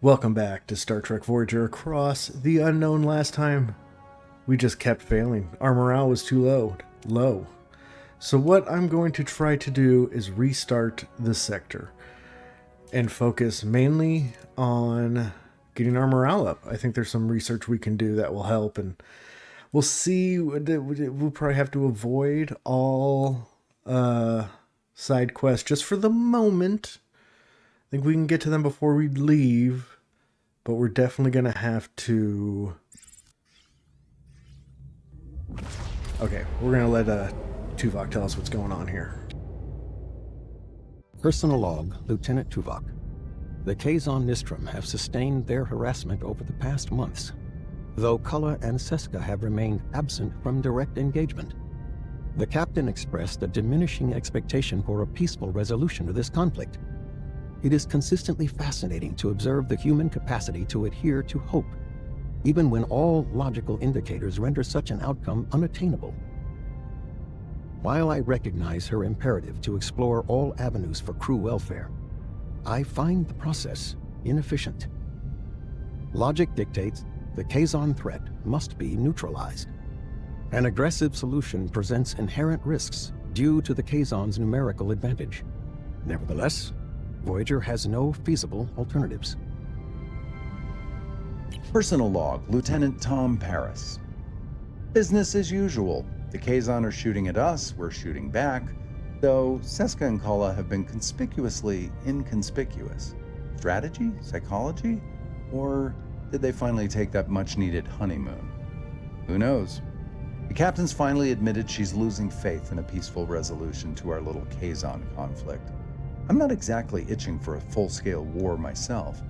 Welcome back to Star Trek Voyager Across the Unknown. Last time, we just kept failing. Our morale was too low. So what I'm going to try to do is restart the sector and focus mainly on getting our morale up. I think there's some research we can do that will help, and we'll see. We'll probably have to avoid all side quests just for the moment. I think we can get to them before we leave, but we're definitely going to have to... Okay, we're going to let Tuvok tell us what's going on here. Personal log, Lieutenant Tuvok. The Kazon Nistrum have sustained their harassment over the past months, though Cullen and Seska have remained absent from direct engagement. The captain expressed a diminishing expectation for a peaceful resolution to this conflict. It is consistently fascinating to observe the human capacity to adhere to hope, even when all logical indicators render such an outcome unattainable. While I recognize her imperative to explore all avenues for crew welfare, I find the process inefficient. Logic dictates the Kazon threat must be neutralized. An aggressive solution presents inherent risks due to the Kazon's numerical advantage. Nevertheless, Voyager has no feasible alternatives. Personal log, Lieutenant Tom Paris. Business as usual. The Kazon are shooting at us, we're shooting back, though Seska and Kala have been conspicuously inconspicuous. Strategy? Psychology? Or did they finally take that much-needed honeymoon? Who knows? The captain's finally admitted she's losing faith in a peaceful resolution to our little Kazon conflict. I'm not exactly itching for a full-scale war myself.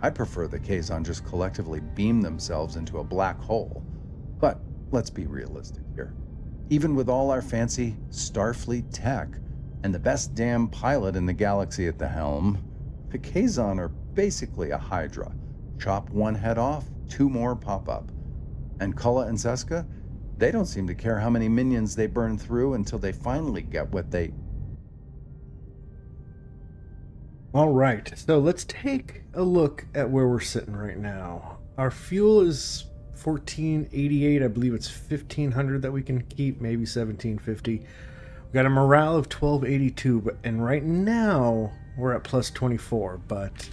I prefer the Kazon just collectively beam themselves into a black hole. But let's be realistic here. Even with all our fancy Starfleet tech and the best damn pilot in the galaxy at the helm, the Kazon are basically a Hydra. Chop one head off, two more pop up. And Kala and Seska, they don't seem to care how many minions they burn through until they finally get what they... All right, so let's take a look at where we're sitting right now. Our fuel is 1488. I believe it's 1500 that we can keep, maybe 1750. We got a morale of 1282, and right now we're at plus 24, but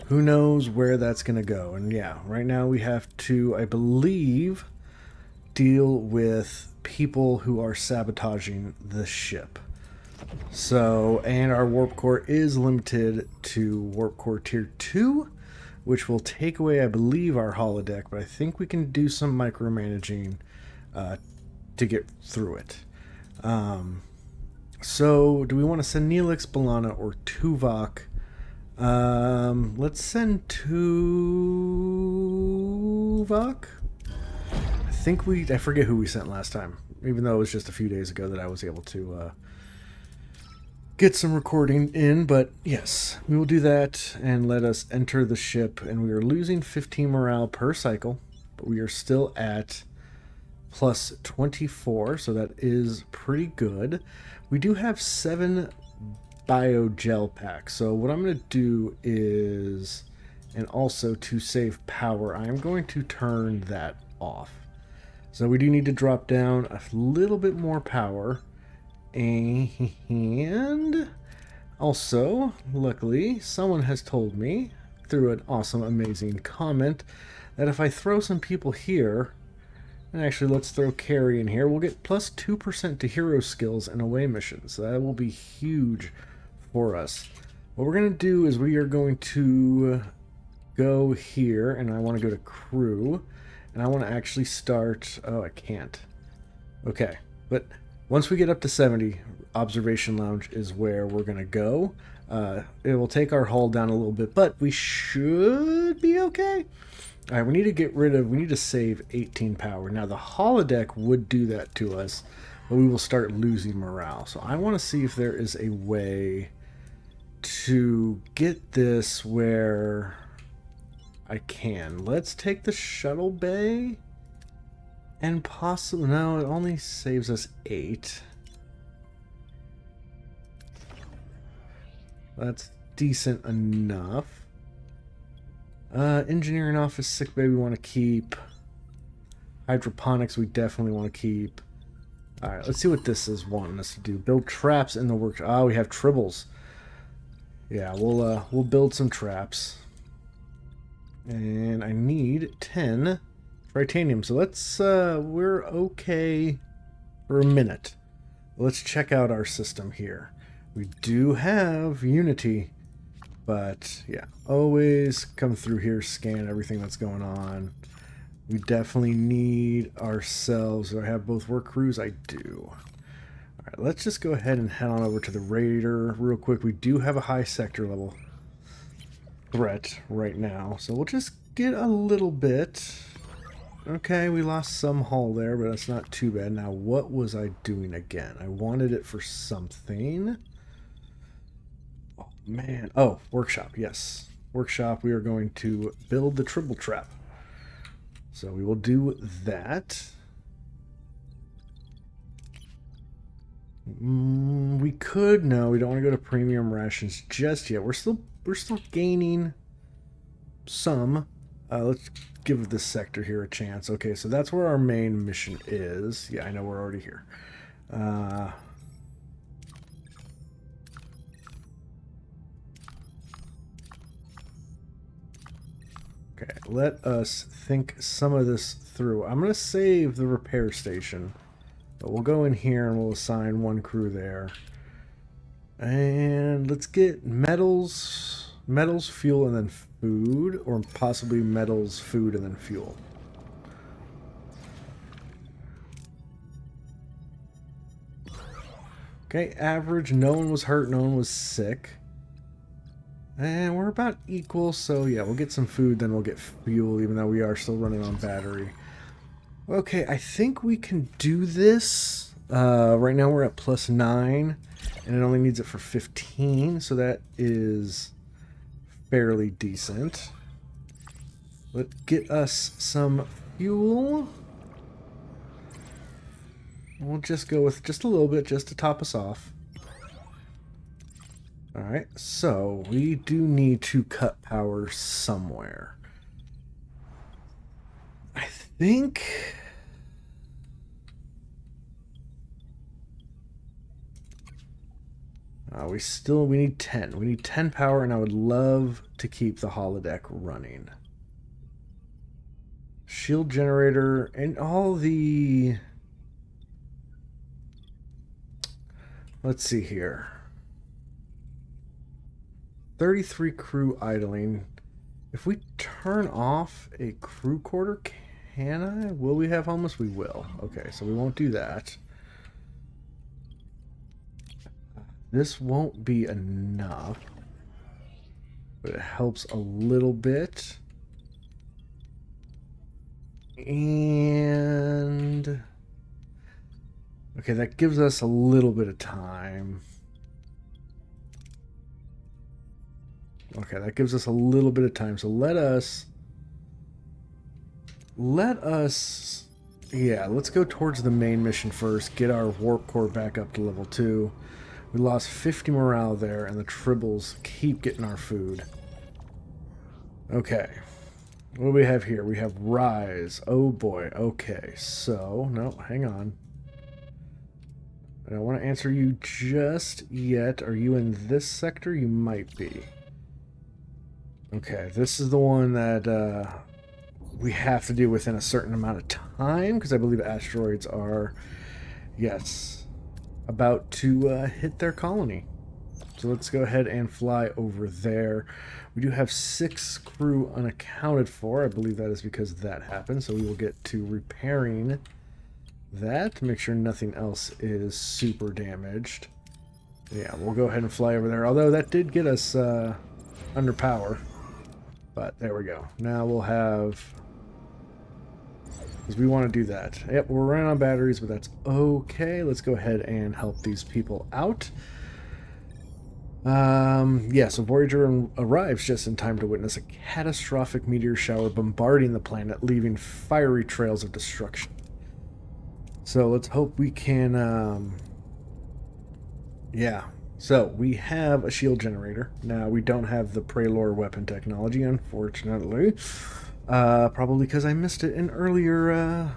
who knows where that's going to go. And yeah, right now we have to, I believe, deal with people who are sabotaging the ship. So, and our warp core is limited to warp core tier 2, which will take away, I believe, our holodeck, but I think we can do some micromanaging to get through it. So, do we want to send Neelix, B'Elanna, or Tuvok? Let's send Tuvok. I forget who we sent last time, even though it was just a few days ago that I was able to get some recording in, but yes, we will do that and let us enter the ship. And we are losing 15 morale per cycle, but we are still at plus 24, so that is pretty good. We do have 7 biogel packs, so what I'm going to do is, and also to save power, I am going to turn that off. So we do need to drop down a little bit more power. And also, luckily, someone has told me through an awesome, amazing comment that if I throw some people here, and actually let's throw Carrie in here, we'll get plus 2% to hero skills and away missions. So that will be huge for us. What we're going to do is we are going to go here, and I want to go to crew, and I want to actually start... Oh, I can't. Okay, but... once we get up to 70, Observation Lounge is where we're going to go. It will take our hull down a little bit, but we should be okay. All right, we need to save 18 power. Now, the holodeck would do that to us, but we will start losing morale. So I want to see if there is a way to get this where I can. Let's take the shuttle bay. And possibly, no, it only saves us 8. That's decent enough. Engineering office, sick bay we want to keep. Hydroponics we definitely want to keep. Alright, let's see what this is wanting us to do. Build traps in the workshop. Ah, we have tribbles. Yeah, we'll build some traps. And I need 10 titanium. So let's, we're okay for a minute. Let's check out our system here. We do have Unity, but yeah, always come through here, scan everything that's going on. We definitely need ourselves. Do I have both work crews? I do. All right, let's just go ahead and head on over to the Raider real quick. We do have a high sector level threat right now, so we'll just get a little bit. Okay, we lost some hull there, but that's not too bad. Now, what was I doing again? I wanted it for something. Oh, man. Oh, workshop, yes. Workshop, we are going to build the triple trap. So we will do that. We could, no, we don't want to go to premium rations just yet. We're still gaining some. Let's give this sector here a chance. Okay, so that's where our main mission is. Yeah, I know we're already here. Okay, let us think some of this through. I'm going to save the repair station, but we'll go in here and we'll assign one crew there. And let's get metals, fuel, and then food, or possibly metals, food, and then fuel. Okay, average. No one was hurt, no one was sick. And we're about equal, so yeah, we'll get some food, then we'll get fuel, even though we are still running on battery. Okay, I think we can do this. Right now we're at +9, and it only needs it for 15, so that is fairly decent. Let's get us some fuel. We'll just go with just a little bit, just to top us off. Alright, so we do need to cut power somewhere. I think... we need 10. We need 10 power, and I would love to keep the holodeck running. Shield generator, and all the... Let's see here. 33 crew idling. If we turn off a crew quarter, can I? Will we have homeless? We will. Okay, so we won't do that. This won't be enough, but it helps a little bit. And... okay, that gives us a little bit of time. Okay, that gives us a little bit of time. So let us, yeah, let's go towards the main mission first. Get our warp core back up to level 2. We lost 50 morale there, and the tribbles keep getting our food. Okay. What do we have here? We have Rise. Oh boy. Okay, so, no, hang on. I don't want to answer you just yet. Are you in this sector? You might be. Okay, this is the one that we have to do within a certain amount of time, because I believe asteroids are, yes, about to hit their colony. So let's go ahead and fly over there. We do have 6 crew unaccounted for. I believe that is because that happened, so we will get to repairing that to make sure nothing else is super damaged. Yeah, we'll go ahead and fly over there, although that did get us under power. But there we go. Now we'll have... because we want to do that. Yep, we're running on batteries, but that's okay. Let's go ahead and help these people out. Yeah, so Voyager arrives just in time to witness a catastrophic meteor shower bombarding the planet, leaving fiery trails of destruction. So let's hope we can, yeah, So, we have a shield generator. Now, we don't have the Prelor weapon technology, unfortunately. Probably because I missed it in earlier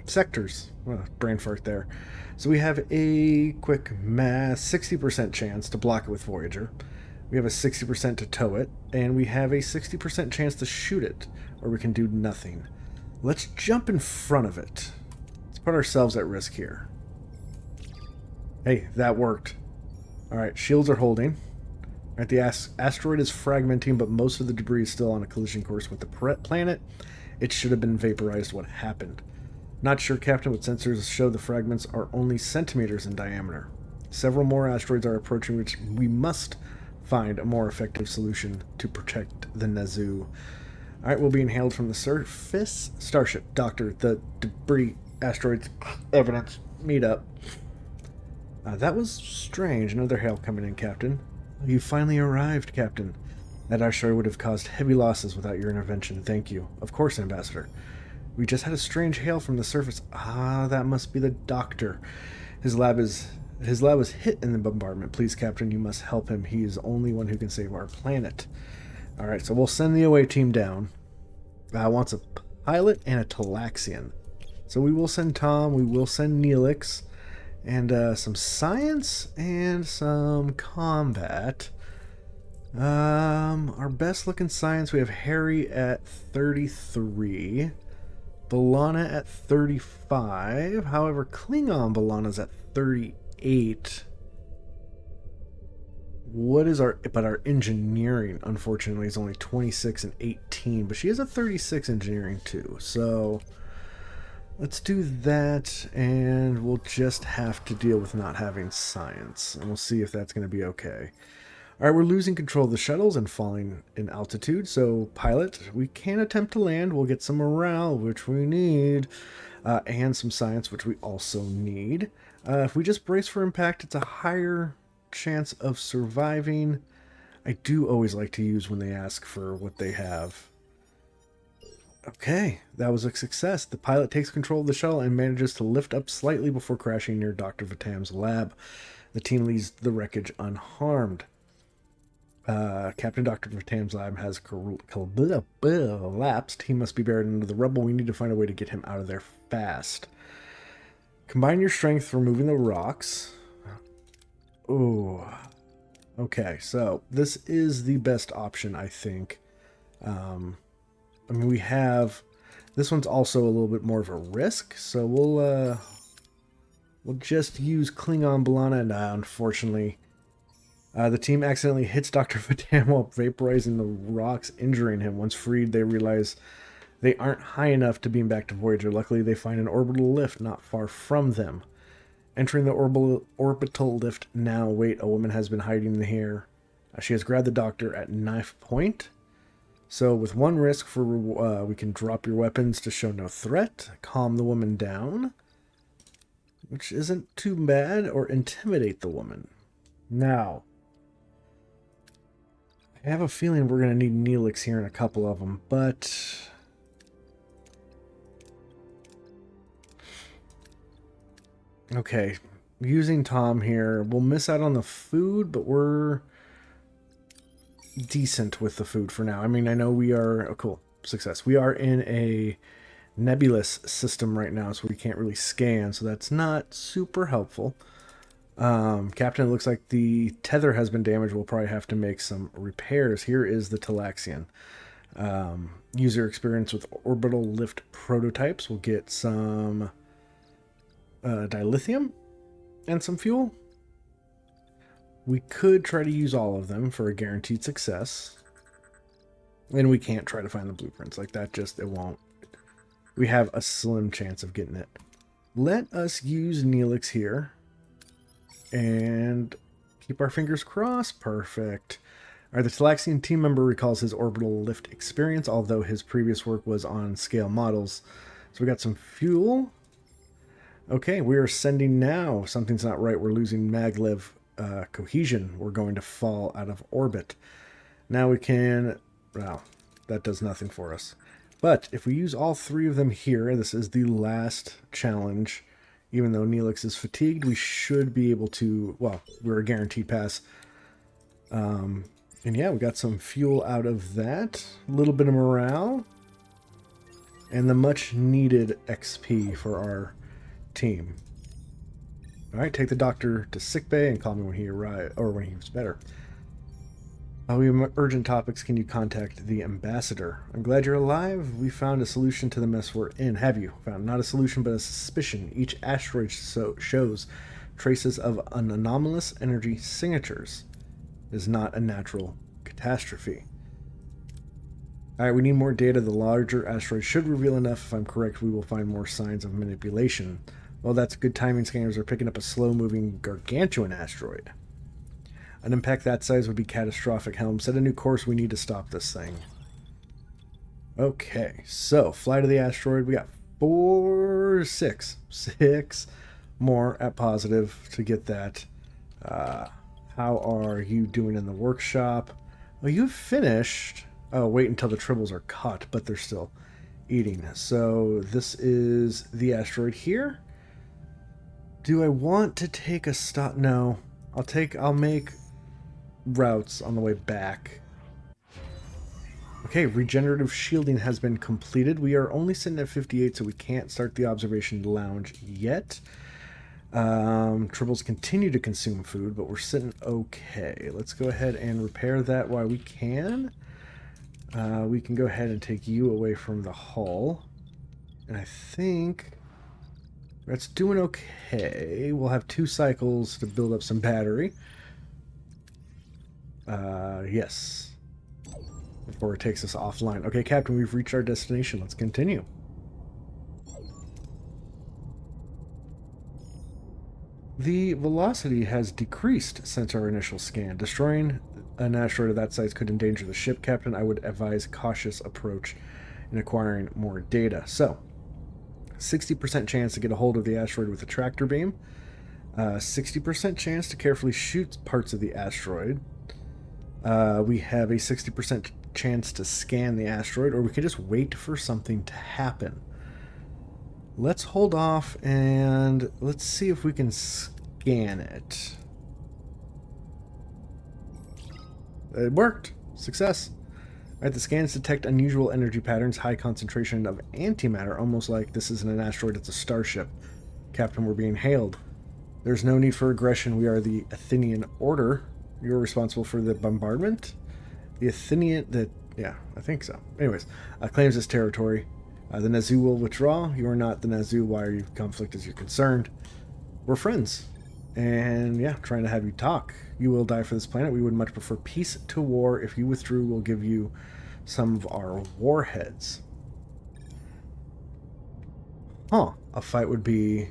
sectors. Brain fart there. So we have a quick math 60% chance to block it with Voyager. We have a 60% to tow it, and we have a 60% chance to shoot it, or we can do nothing. Let's jump in front of it. Let's put ourselves at risk here. Hey, that worked. Alright, shields are holding. Alright, the asteroid is fragmenting, but most of the debris is still on a collision course with the planet. It should have been vaporized. What happened? Not sure, Captain, but sensors show the fragments are only centimeters in diameter. Several more asteroids are approaching, which we must find a more effective solution to protect the Nazu. Alright, we'll be inhaled from the surface. Starship, Doctor, the debris, asteroids, evidence, meet up. That was strange. Another hail coming in, Captain. You finally arrived, Captain. That asteroid would have caused heavy losses without your intervention. Thank you. Of course, Ambassador. We just had a strange hail from the surface. That must be the Doctor. His lab was hit in the bombardment. Please, Captain, you must help him. He is the only one who can save our planet. Alright, so we'll send the away team down. Wants a pilot and a Talaxian. So we will send Tom, we will send Neelix, and some science and some combat. Our best looking science, we have Harry at 33. B'Elanna at 35. However, Klingon B'Elanna's at 38. But our engineering, unfortunately, is only 26 and 18. But she has a 36 engineering too. So let's do that, and we'll just have to deal with not having science. And we'll see if that's going to be okay. Alright, we're losing control of the shuttles and falling in altitude, so pilot, we can attempt to land. We'll get some morale, which we need, and some science, which we also need. If we just brace for impact, it's a higher chance of surviving. I do always like to use when they ask for what they have. Okay, that was a success. The pilot takes control of the shuttle and manages to lift up slightly before crashing near Dr. Vitam's lab. The team leaves the wreckage unharmed. Captain Dr. Vitam's lab has collapsed. He must be buried under the rubble. We need to find a way to get him out of there fast. Combine your strength for moving the rocks. Ooh. Okay, so this is the best option, I think. I mean, we have... This one's also a little bit more of a risk, so we'll just use Klingon B'Elanna, and unfortunately... the team accidentally hits Dr. Vitam while vaporizing the rocks, injuring him. Once freed, they realize they aren't high enough to beam back to Voyager. Luckily, they find an orbital lift not far from them. Entering the orbital lift now. Wait, a woman has been hiding in here. She has grabbed the Doctor at knife point. So with one risk, we can drop your weapons to show no threat. Calm the woman down, which isn't too bad, or intimidate the woman. Now... I have a feeling we're going to need Neelix here in a couple of them, but... Okay, using Tom here. We'll miss out on the food, but we're decent with the food for now. I mean, I know we are... Oh, cool. Success. We are in a nebulous system right now, so we can't really scan, so that's not super helpful. Captain, it looks like the tether has been damaged. We'll probably have to make some repairs. Here is the Talaxian. User experience with orbital lift prototypes. We'll get some dilithium and some fuel. We could try to use all of them for a guaranteed success. And we can't try to find the blueprints. Like that, just, it won't. We have a slim chance of getting it. Let us use Neelix here. And keep our fingers crossed. Perfect. Alright, the Talaxian team member recalls his orbital lift experience, although his previous work was on scale models. So we got some fuel. Okay, we are sending now. Something's not right. We're losing maglev cohesion. We're going to fall out of orbit. Now we can... Well, that does nothing for us. But if we use all three of them here, this is the last challenge Even though Neelix is fatigued, we should be able to, well, we're a guaranteed pass. And yeah, we got some fuel out of that. A little bit of morale. And the much needed XP for our team. Alright, take the doctor to sickbay and call me when he arrives, or when he's better. We have urgent topics. Can you contact the ambassador? I'm glad you're alive. We found a solution to the mess we're in. Have you? Found not a solution, but a suspicion. Each asteroid shows traces of an anomalous energy signatures. It is not a natural catastrophe. Alright, we need more data. The larger asteroid should reveal enough. If I'm correct, we will find more signs of manipulation. Well, that's good timing. Scanners are picking up a slow-moving gargantuan asteroid. An impact that size would be catastrophic. Helm, set a new course. We need to stop this thing. Okay, so fly to the asteroid. We got six more at positive to get that. How are you doing in the workshop? Well, you've finished. Oh, wait until the tribbles are caught, but they're still eating. So this is the asteroid here. Do I want to take a stop? No. I'll make routes on the way back. Okay, regenerative shielding has been completed. We are only sitting at 58, so we can't start the observation lounge yet. Tribbles continue to consume food, but we're sitting okay. Let's go ahead and repair that while we can. We can go ahead and take you away from the hull. And I think that's doing okay. We'll have 2 cycles to build up some battery. Yes. Before it takes us offline. Okay, Captain, we've reached our destination. Let's continue. The velocity has decreased since our initial scan. Destroying an asteroid of that size could endanger the ship, Captain. I would advise cautious approach in acquiring more data. So, 60% chance to get a hold of the asteroid with a tractor beam. 60% chance to carefully shoot parts of the asteroid. We have a 60% chance to scan the asteroid, or we could just wait for something to happen. Let's hold off and let's see if we can scan it. It worked. Success. Alright, the scans detect unusual energy patterns, high concentration of antimatter, almost like this isn't an asteroid, it's a starship. Captain, we're being hailed. There's no need for aggression. We are the Athenian Order. You're responsible for the bombardment? The Athenian... yeah, I think so. Anyways, claims this territory. The Nazu will withdraw. You are not the Nazu. Why are you conflict as you're concerned? We're friends. And yeah, trying to have you talk. You will die for this planet. We would much prefer peace to war. If you withdrew, we'll give you some of our warheads. Huh. A fight would be...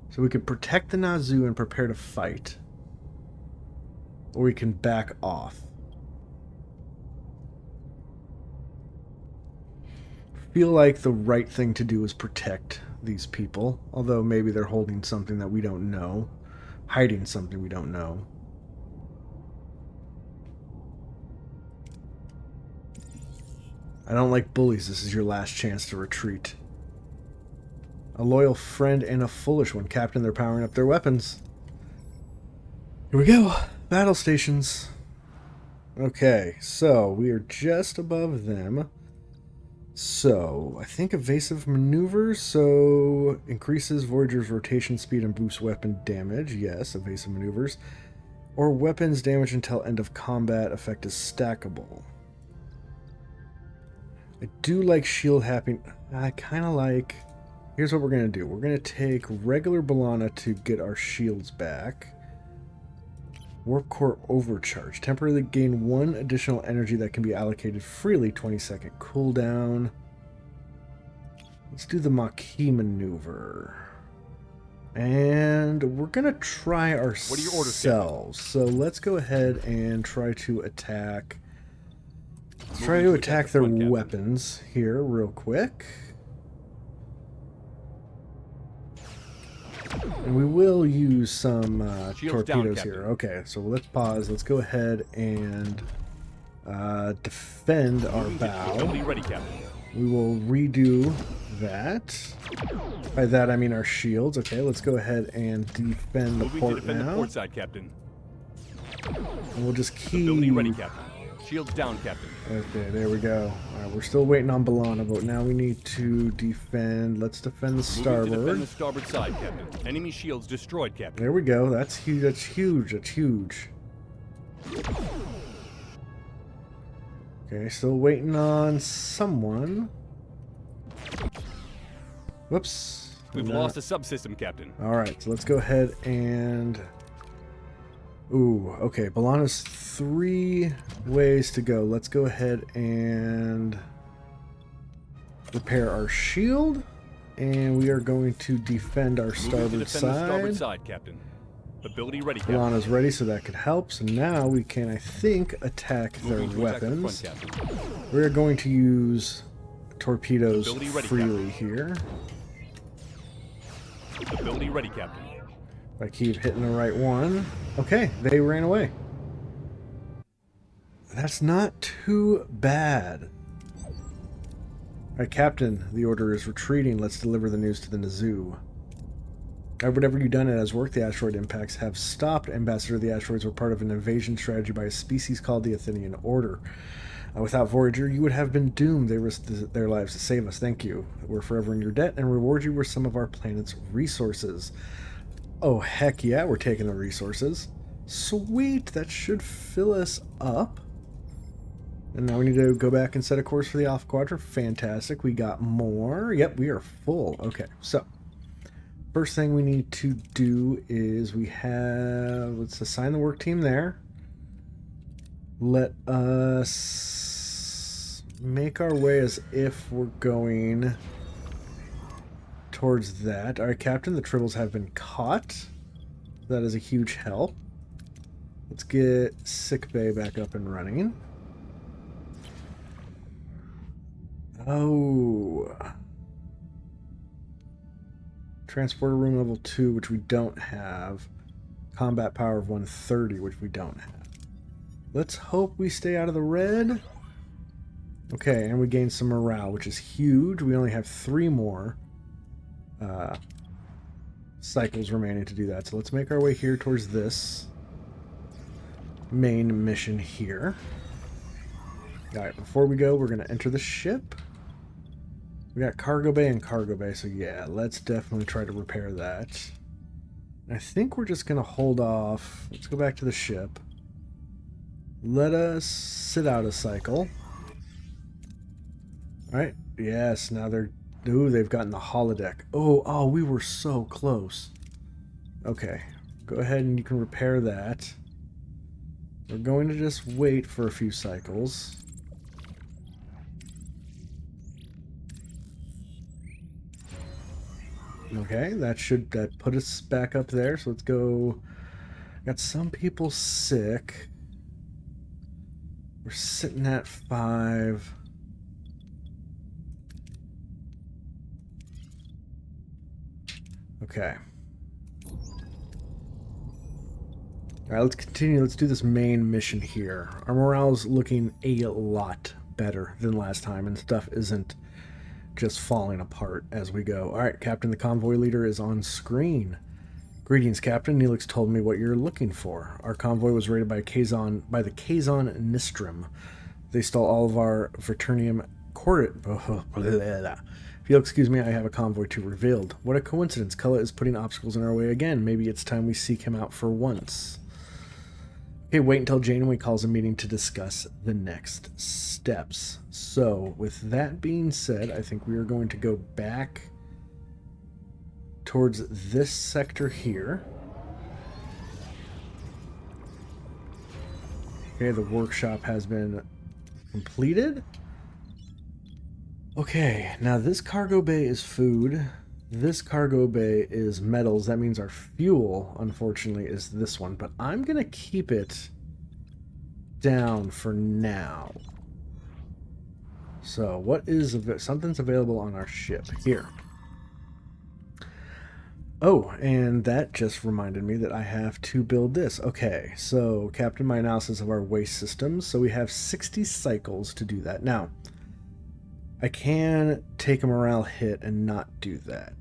So we could protect the Nazu and prepare to fight. Or we can back off. Feel like the right thing to do is protect these people, although maybe they're holding something that we don't know, hiding something we don't know. I don't like bullies. This is your last chance to retreat. A loyal friend and a foolish one. Captain, they're powering up their weapons. Here we go. Battle stations. Okay, so we are just above them. So, I think evasive maneuvers, so increases Voyager's rotation speed and boosts weapon damage. Yes, evasive maneuvers. Or weapons damage until end of combat. Effect is stackable. I do like shield hacking. I kind of like... Here's what we're going to do. We're going to take regular Balana to get our shields back. Warp core overcharge. Temporarily gain 1 additional energy that can be allocated freely. 20-second cooldown. Let's do the Maquis maneuver. And we're going to try ourselves. So let's go ahead and try to attack... Try to attack their weapons here real quick. And we will use some torpedoes here. Okay, so let's pause. Let's go ahead and defend our bow. We will redo that. By that I mean our shields. Okay, let's go ahead and defend the Moving to port defend the now. port side, Captain. And we'll just keep... Ability ready, Captain. Shields down, Captain. Okay, there we go. Alright, we're still waiting on Balana, but now we need to defend... Let's defend the Moving to defend starboard. the starboard side, Captain. Enemy shields destroyed, Captain. There we go. That's huge. That's huge. That's huge. Okay, still waiting on someone. Whoops. We've lost a subsystem, Captain. Alright, so let's go ahead and... Ooh, okay. Balana's 3 ways to go. Let's go ahead and repair our shield. And we are going to defend our Moving to starboard defend the starboard side. side, Captain. Ability ready, Captain. Balana's ready, so that could help. So now we can, I think, attack their Moving to attack the weapons. front, Captain. We're going to use torpedoes Ability ready, freely here. Ability ready, Captain. If I keep hitting the right one. Okay, they ran away. That's not too bad. Alright, Captain, the order is retreating. Let's deliver the news to the Nizoo. Whatever you've done, it has worked. The asteroid impacts have stopped. Ambassador, the asteroids were part of an invasion strategy by a species called the Athenian Order. Without Voyager, you would have been doomed. They risked their lives to save us. Thank you. We're forever in your debt and reward you with some of our planet's resources. Oh, heck yeah, we're taking the resources. Sweet, that should fill us up. And now we need to go back and set a course for the Alpha Quadrant. Fantastic, we got more. Yep, we are full. Okay, so first thing we need to do is let's assign the work team there. Let us make our way as if we're going towards that. Alright, Captain, the tribbles have been caught. That is a huge help. Let's get sickbay back up and running. Oh. Transporter room level 2, which we don't have. Combat power of 130, which we don't have. Let's hope we stay out of the red. Okay, and we gain some morale, which is huge. We only have 3 more cycles remaining to do that. So let's make our way here towards this main mission here. Alright, before we go, we're going to enter the ship. We got cargo bay and cargo bay, so yeah, let's definitely try to repair that. I think we're just going to hold off. Let's go back to the ship. Let us sit out a cycle. Alright, yes, now they've gotten the holodeck. Oh, we were so close. Okay, go ahead and you can repair that. We're going to just wait for a few cycles. Okay, that put us back up there, so let's go. Got some people sick. We're sitting at 5. Okay. Alright, let's continue. Let's do this main mission here. Our morale's looking a lot better than last time, and stuff isn't just falling apart as we go. Alright, Captain, the convoy leader is on screen. Greetings, Captain. Neelix told me what you're looking for. Our convoy was raided by the Kazon Nistrum. They stole all of our Verternium If you'll excuse me, I have a convoy to revealed. What a coincidence. Cullen is putting obstacles in our way again. Maybe it's time we seek him out for once. Okay, wait until Janeway calls a meeting to discuss the next steps. So, with that being said, I think we are going to go back towards this sector here. Okay, the workshop has been completed. Okay, now this cargo bay is food. This cargo bay is metals. That means our fuel, unfortunately, is this one. But I'm going to keep it down for now. So, what is... something's available on our ship. Here. Oh, and that just reminded me that I have to build this. Okay, so, Captain, my analysis of our waste systems. So we have 60 cycles to do that. Now, I can take a morale hit and not do that.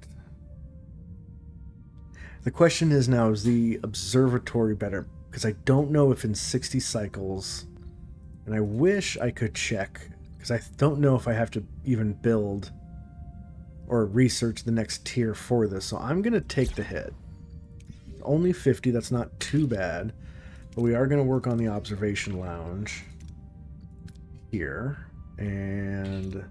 The question is now, is the observatory better? Because I don't know if in 60 cycles, and I wish I could check, because I don't know if I have to even build or research the next tier for this. So I'm going to take the hit. Only 50, that's not too bad. But we are going to work on the observation lounge here. And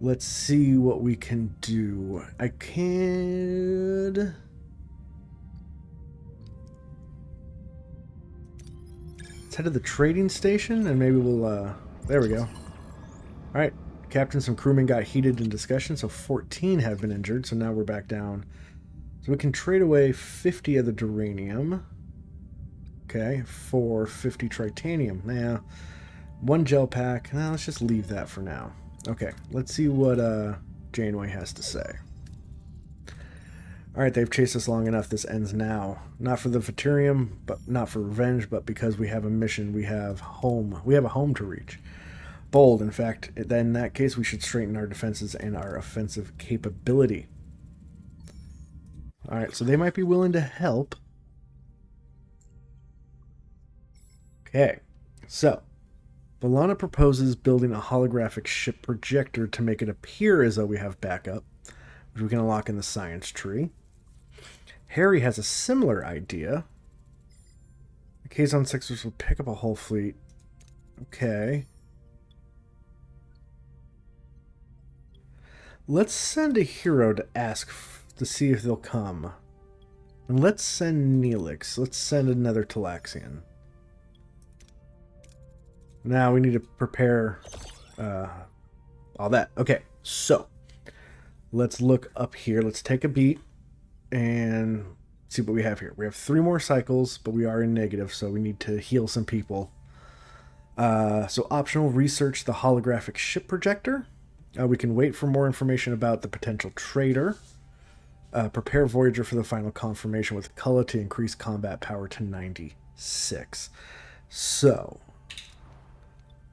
let's see what we can do. I could... Let's head to the trading station and maybe we'll... There we go. Alright. Captains and crewmen got heated in discussion, so 14 have been injured, so now we're back down. So we can trade away 50 of the duranium. Okay, for 50 tritanium. Nah, one gel pack. Nah, let's just leave that for now. Okay, let's see what Janeway has to say. Alright, they've chased us long enough. This ends now. Not for the Veturium, but not for revenge, but because we have a mission. We have home. We have a home to reach. Bold, in fact. Then in that case, we should straighten our defenses and our offensive capability. Alright, so they might be willing to help. Okay, so B'Elanna proposes building a holographic ship projector to make it appear as though we have backup, which we can unlock in the science tree. Harry has a similar idea. The Kazon Sixers will pick up a whole fleet. Okay. Let's send a hero to ask to see if they'll come. And let's send Neelix. Let's send another Talaxian. Now we need to prepare all that. Okay, so let's look up here. Let's take a beat and see what we have here. We have 3 more cycles, but we are in negative, so we need to heal some people. So optional, research the holographic ship projector. We can wait for more information about the potential traitor. Prepare Voyager for the final confirmation with Cullen to increase combat power to 96. So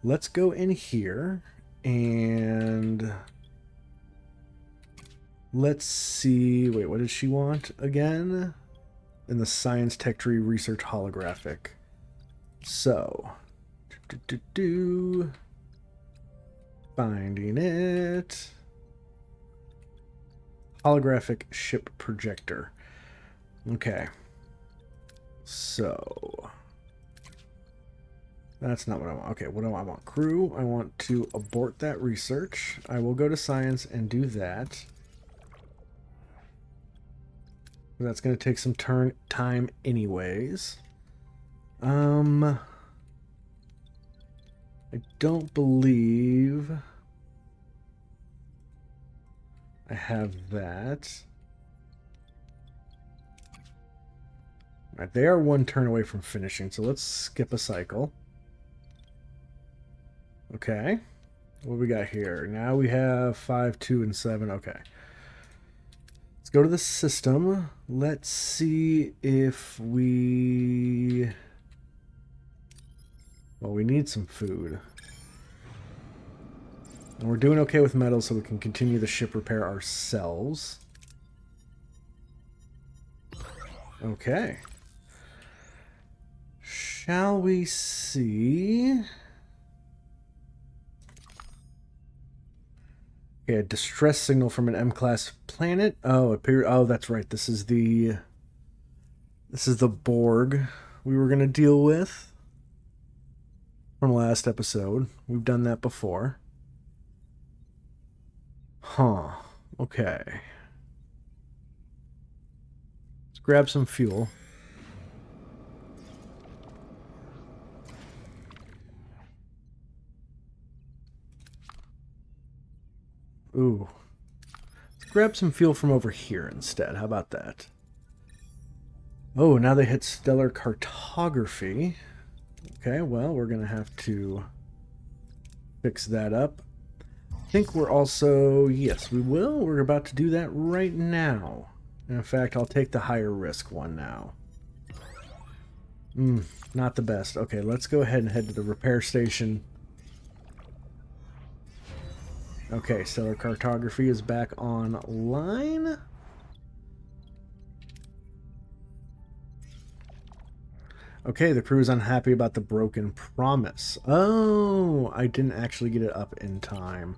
let's go in here and let's see. Wait, what does she want again? In the science tech tree, research holographic. So, finding it. Holographic ship projector. Okay. So that's not what I want. Okay, what do I want? Crew. I want to abort that research. I will go to science and do that. That's going to take some time anyways. I don't believe I have that. Alright, they are 1 turn away from finishing, so let's skip a cycle. Okay. What we got here? Now we have 5, 2, and 7. Okay. Let's go to the system. Let's see if we... Well, we need some food. And we're doing okay with metals, so we can continue the ship repair ourselves. Okay. Shall we see... Okay, a distress signal from an M-class planet. Oh, that's right. This is the Borg we were gonna deal with from last episode. We've done that before. Huh. Okay. Let's grab some fuel. Ooh. Let's grab some fuel from over here instead. How about that? Oh, now they hit stellar cartography. Okay, well, we're going to have to fix that up. I think we're also... Yes, we will. We're about to do that right now. And in fact, I'll take the higher risk one now. Not the best. Okay, let's go ahead and head to the repair station. Okay, stellar cartography is back online. Okay, the crew is unhappy about the broken promise. Oh, I didn't actually get it up in time.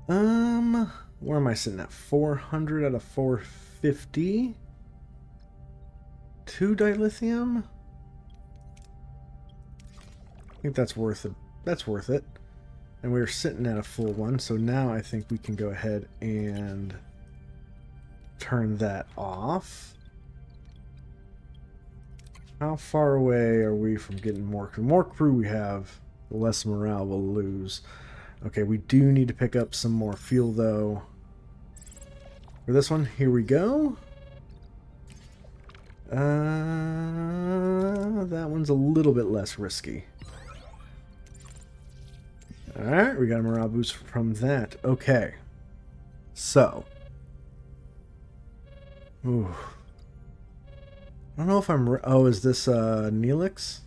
Where am I sitting at? 400 out of 450? 2 dilithium? I think that's worth it. That's worth it. And we're sitting at a full one, so now I think we can go ahead and turn that off. How far away are we from getting more crew? The more crew we have, the less morale we'll lose. Okay, we do need to pick up some more fuel, though. For this one, here we go. That one's a little bit less risky. Alright, we got a morale boost from that. Okay. So. Ooh. I don't know if I'm... Oh, is this Neelix?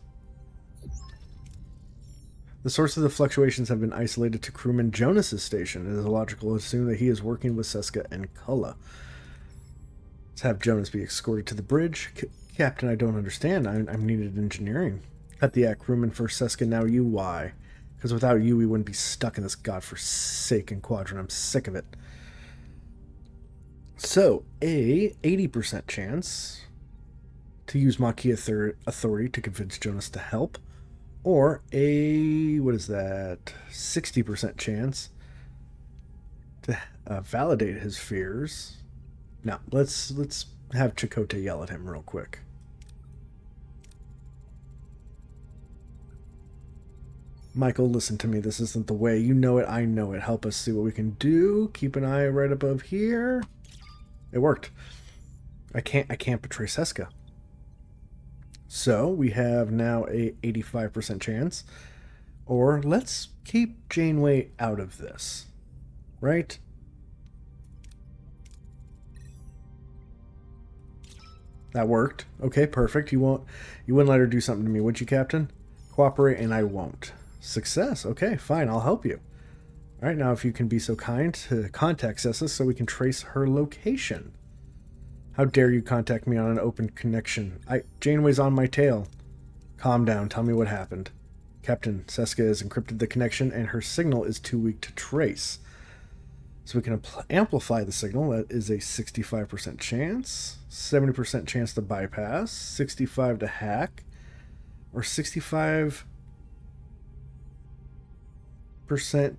The source of the fluctuations have been isolated to crewman Jonas's station. It is logical to assume that he is working with Seska and Kulla. Let's have Jonas be escorted to the bridge. Captain, I don't understand. I'm needed in engineering. Cut the act, crewman for Seska, now you. Why? Because without you, we wouldn't be stuck in this godforsaken quadrant. I'm sick of it. So, a 80% chance to use Maquis authority to convince Jonas to help, or a, what is that, 60% chance to validate his fears. Now, let's have Chakotay yell at him real quick. Michael, listen to me. This isn't the way. You know it. I know it. Help us see what we can do. Keep an eye right above here. It worked. I can't betray Seska. So we have now a 85% chance. Or let's keep Janeway out of this. Right? That worked. Okay, perfect. You wouldn't let her do something to me, would you, Captain? Cooperate and I won't. Success. Okay, fine. I'll help you. All right, now if you can be so kind to contact Seska so we can trace her location. How dare you contact me on an open connection? Janeway's on my tail. Calm down. Tell me what happened. Captain, Seska has encrypted the connection and her signal is too weak to trace. So we can amplify the signal. That is a 65% chance. 70% chance to bypass. 65 to hack. Or 65%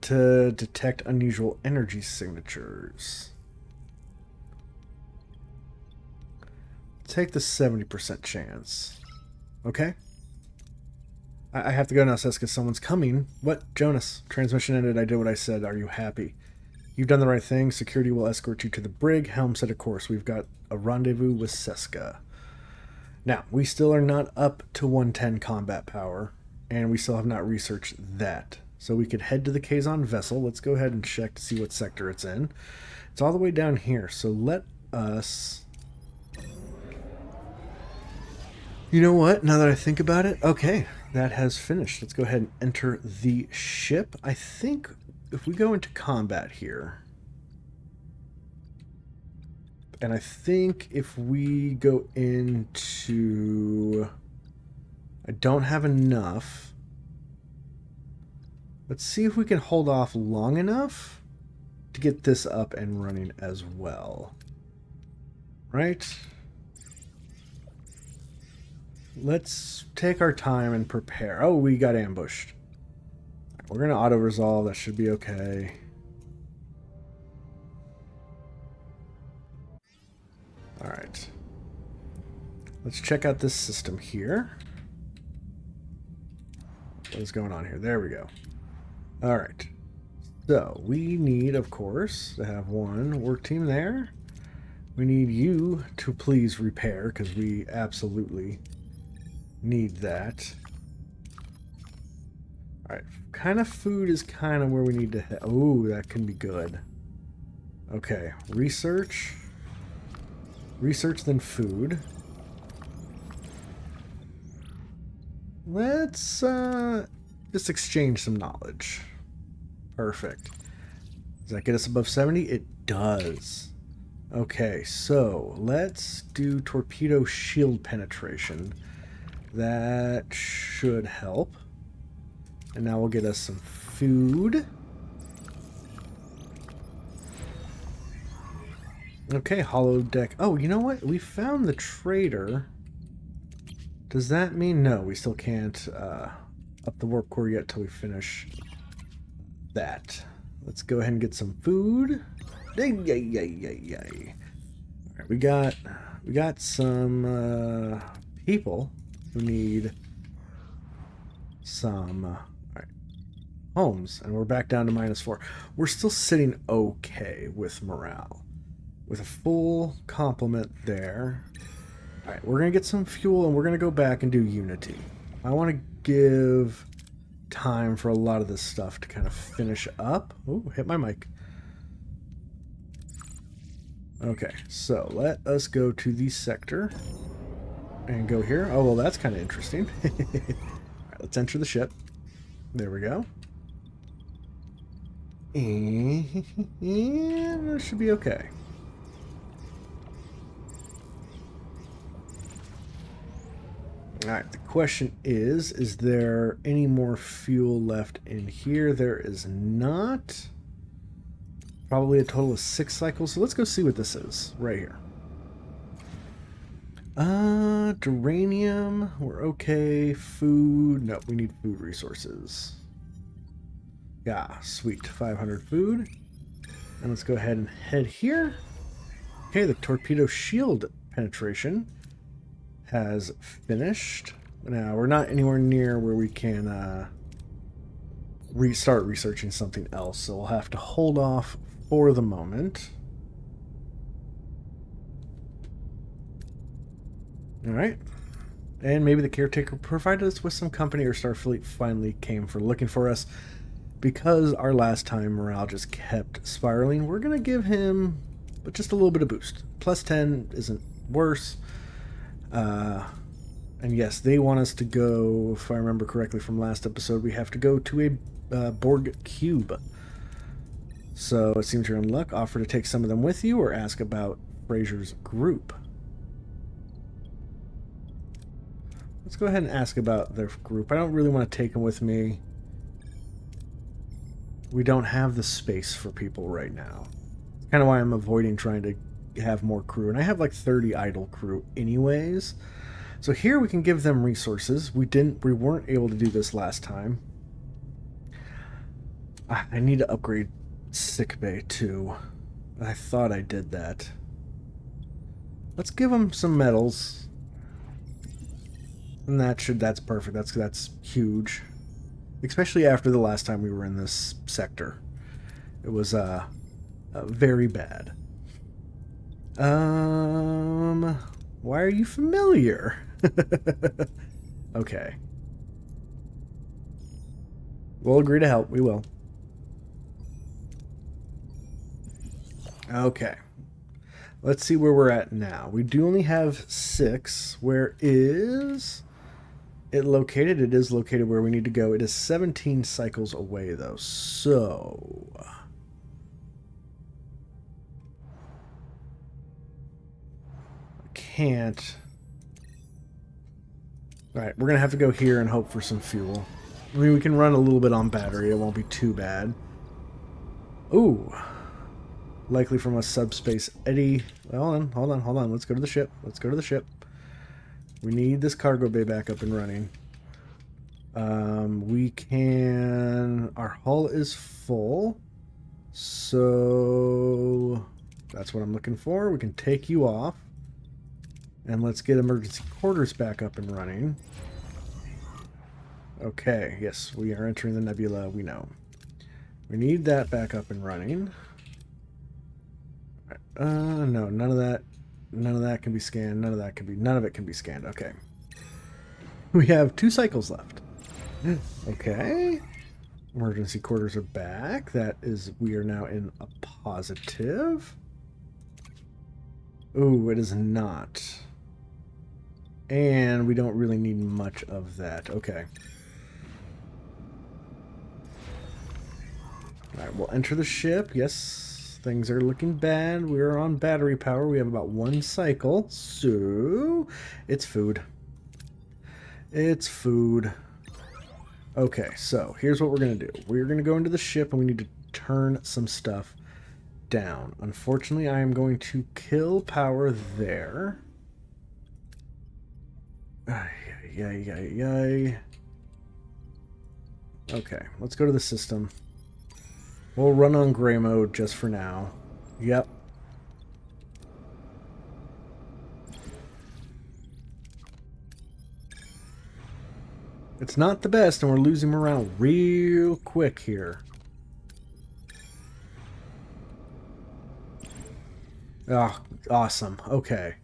to detect unusual energy signatures. Take the 70% chance. Okay. I have to go now, Seska. Someone's coming. What? Jonas. Transmission ended. I did what I said. Are you happy? You've done the right thing. Security will escort you to the brig. Helm set a course. We've got a rendezvous with Seska. Now, we still are not up to 110 combat power, and we still have not researched that. So we could head to the Kazon vessel. Let's go ahead and check to see what sector it's in. It's all the way down here, so let us... You know what? Now that I think about it, okay, that has finished. Let's go ahead and enter the ship. I think if we go into combat here, and I think if we go into... I don't have enough. Let's see if we can hold off long enough to get this up and running as well. Right? Let's take our time and prepare. Oh, we got ambushed. We're going to auto-resolve. That should be okay. Alright. Let's check out this system here. What is going on here? There we go. Alright. So, we need, of course, to have one work team there. We need you to please repair, because we absolutely need that. Alright. Kind of food is kind of where we need to head. Oh, that can be good. Okay. Research. Research, then food. Let's just exchange some knowledge. Perfect. Does that get us above 70? It does. Okay, so let's do torpedo shield penetration. That should help. And now we'll get us some food. Okay, hollow deck. Oh, you know what? We found the trader. Does that mean no? We still can't up the warp core yet till we finish that. Let's go ahead and get some food. Yay, yay, yay, yay, yay. All right, we got some people who need some all right, homes, and we're back down to -4. We're still sitting okay with morale, with a full complement there. All right, we're gonna get some fuel, and we're gonna go back and do Unity. I want to give time for a lot of this stuff to kind of finish up. Ooh, hit my mic. Okay, so let us go to the sector and go here. Oh, well, that's kind of interesting. All right, let's enter the ship. There we go. And it should be okay. Alright, the question is there any more fuel left in here? There is not. Probably a total of 6 cycles, so let's go see what this is, right here. Duranium, we're okay. Food, no, we need food resources. Yeah, sweet, 500 food. And let's go ahead and head here. Okay, the torpedo shield penetration has finished. Now, we're not anywhere near where we can restart researching something else, so we'll have to hold off for the moment. Alright. And maybe the caretaker provided us with some company, or Starfleet finally came for looking for us. Because our last time morale just kept spiraling, we're going to give him just a little bit of boost. Plus 10 isn't worse. And yes, they want us to go, if I remember correctly from last episode, we have to go to a Borg cube. So it seems you're in luck. Offer to take some of them with you or ask about Frazier's group. Let's go ahead and ask about their group. I don't really want to take them with me. We don't have the space for people right now. It's kind of why I'm avoiding trying to have more crew. And I have like 30 idle crew anyways. So here we can give them resources. We weren't able to do this last time. I need to upgrade sickbay too. I thought I did that. Let's give them some medals. And that's perfect. That's huge. Especially after the last time we were in this sector. It was very bad. Why are you familiar? Okay. We'll agree to help. We will. Okay. Let's see where we're at now. We do only have 6. Where is it located? It is located where we need to go. It is 17 cycles away, though. So I can't. Alright, we're going to have to go here and hope for some fuel. I mean, we can run a little bit on battery. It won't be too bad. Ooh. Likely from a subspace eddy. Hold on. Let's go to the ship. We need this cargo bay back up and running. We can... Our hull is full. So... That's what I'm looking for. We can take you off. And let's get emergency quarters back up and running. Okay, yes, we are entering the nebula, we know. We need that back up and running. No, none of that can be scanned, none of it can be scanned, okay. We have 2 cycles left. Okay. Emergency quarters are back. We are now in a positive. Ooh, it is not. And we don't really need much of that. Okay. Alright, we'll enter the ship. Yes, things are looking bad. We're on battery power. We have about 1 cycle. So, it's food. It's food. Okay, so here's what we're going to do. We're going to go into the ship and we need to turn some stuff down. Unfortunately, I am going to kill power there. Yay. Okay, let's go to the system. We'll run on gray mode just for now. Yep. It's not the best, and we're losing morale real quick here. Oh, awesome. Okay.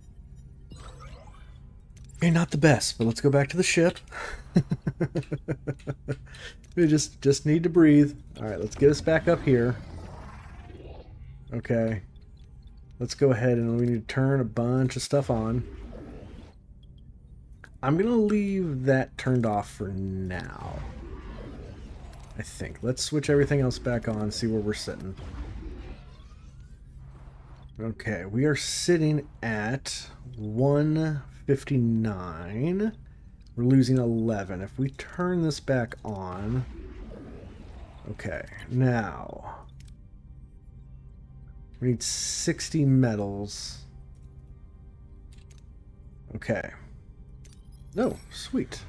Okay, not the best, but let's go back to the ship. We just need to breathe. Alright, let's get us back up here. Okay. Let's go ahead and we need to turn a bunch of stuff on. I'm going to leave that turned off for now. I think. Let's switch everything else back on, see where we're sitting. Okay, we are sitting at 159. We're losing 11. If we turn this back on... Okay, now... We need 60 metals. Okay. Oh, sweet.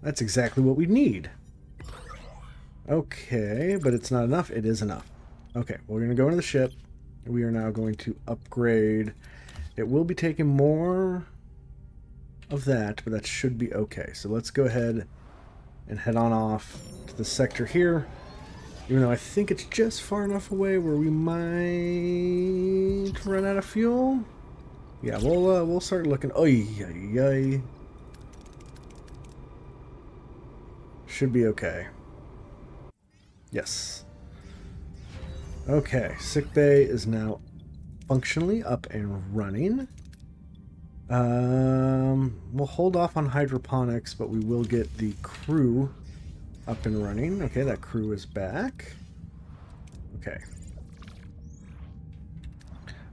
That's exactly what we need. Okay, but it's not enough. It is enough. Okay, we're going to go into the ship. We are now going to upgrade. It will be taking more of that, but that should be okay. So let's go ahead and head on off to the sector here. Even though I think it's just far enough away where we might run out of fuel. Yeah, we'll start looking. Oy. Should be okay. Yes. Okay, sickbay is now functionally up and running. We'll hold off on hydroponics, but we will get the crew up and running. Okay, that crew is back. Okay.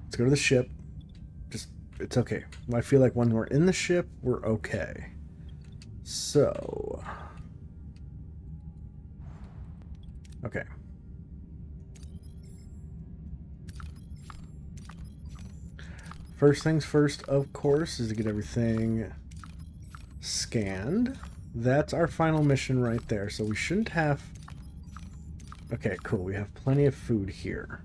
Let's go to the ship. It's okay. I feel like when we're in the ship, we're okay. So... Okay. First things first, of course, is to get everything scanned. That's our final mission right there, so we shouldn't have... Okay, cool. We have plenty of food here.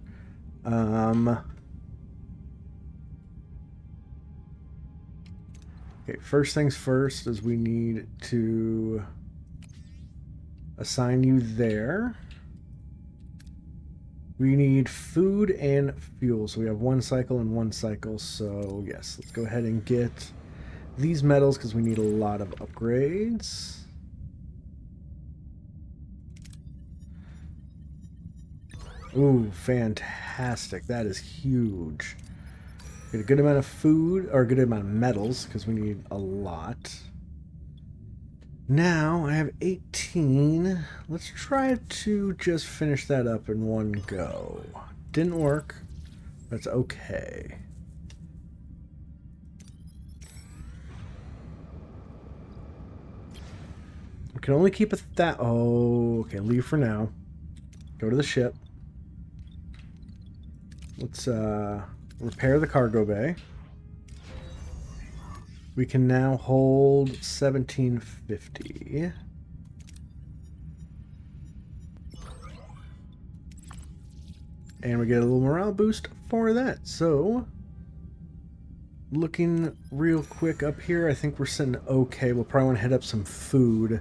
Okay, first things first is we need to assign you there. We need food and fuel, so we have 1 cycle and 1 cycle, so yes, let's go ahead and get these metals because we need a lot of upgrades. Ooh, fantastic. That is huge. Get a good amount of food, or a good amount of metals, because we need a lot. Now, I have 18. Let's try to just finish that up in one go. Didn't work. That's okay. We can only keep oh, okay, leave for now. Go to the ship. Let's repair the cargo bay. We can now hold 1750. And we get a little morale boost for that. So, looking real quick up here, I think we're sitting okay. We'll probably want to hit up some food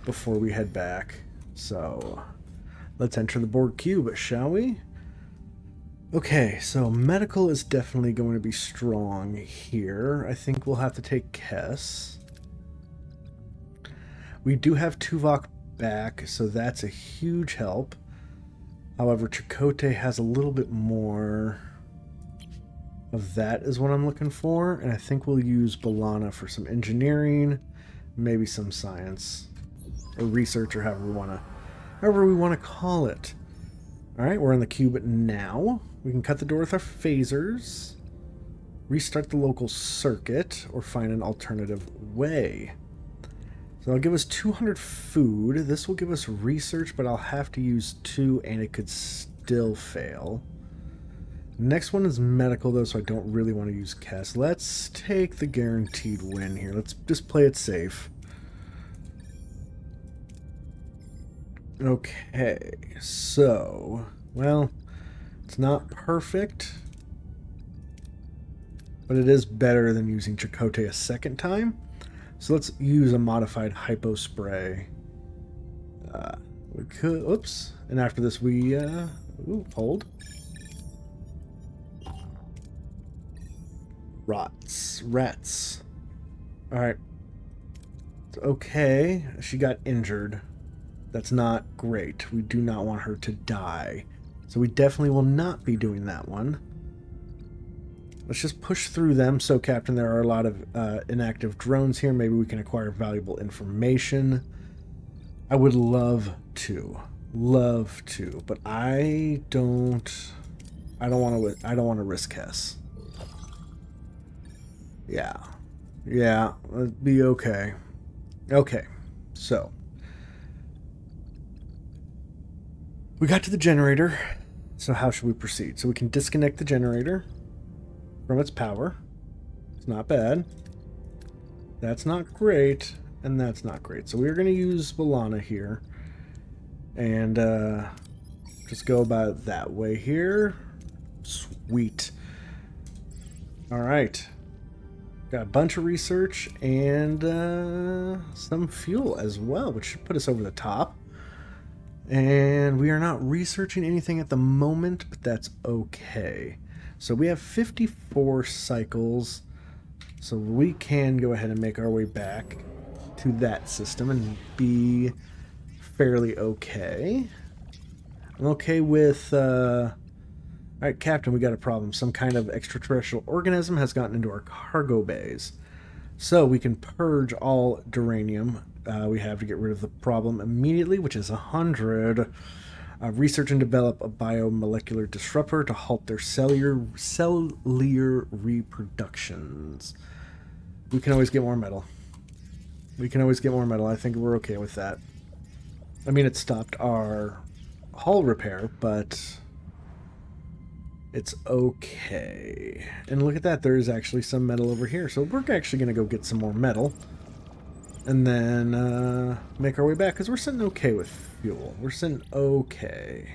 before we head back. So, let's enter the board cube, shall we? Okay, so medical is definitely going to be strong here. I think we'll have to take Kess. We do have Tuvok back, so that's a huge help. However, Chakotay has a little bit more of that is what I'm looking for, and I think we'll use Balana for some engineering, maybe some science, or research, or however we want to call it. All right, we're in the cube now. We can cut the door with our phasers. restart the local circuit, or find an alternative way. So that'll give us 200 food. This will give us research, but I'll have to use 2, and it could still fail. Next one is medical, though, so I don't really want to use Kess. Let's take the guaranteed win here. Let's just play it safe. Okay, so, well, it's not perfect, but it is better than using Chakotay a second time. So let's use a modified hypo spray. We could, oops, and after this we, hold. Rats. Alright. Okay, she got injured. That's not great. We do not want her to die. So we definitely will not be doing that one. Let's just push through them. So, Captain, there are a lot of inactive drones here. Maybe we can acquire valuable information. I would love to. But I don't want to risk Hess. Yeah, it'd be okay. Okay, so we got to the generator. So how should we proceed? So we can disconnect the generator from its power. It's not bad. That's not great, and that's not great. So we're going to use Balana here, and just go about that way here. Sweet. All right. Got a bunch of research and some fuel as well, which should put us over the top. And we are not researching anything at the moment, but that's okay. So we have 54 cycles, so we can go ahead and make our way back to that system and be fairly okay. I'm okay with... Alright, Captain, we got a problem. Some kind of extraterrestrial organism has gotten into our cargo bays. So we can purge all duranium we have to get rid of the problem immediately, which is 100. Research and develop a biomolecular disruptor to halt their cellular reproductions. We can always get more metal. I think we're okay with that. I mean, it stopped our hull repair, but... it's okay. And look at that, there is actually some metal over here. So we're actually going to go get some more metal. And then make our way back, because we're sitting okay with fuel. We're sitting okay.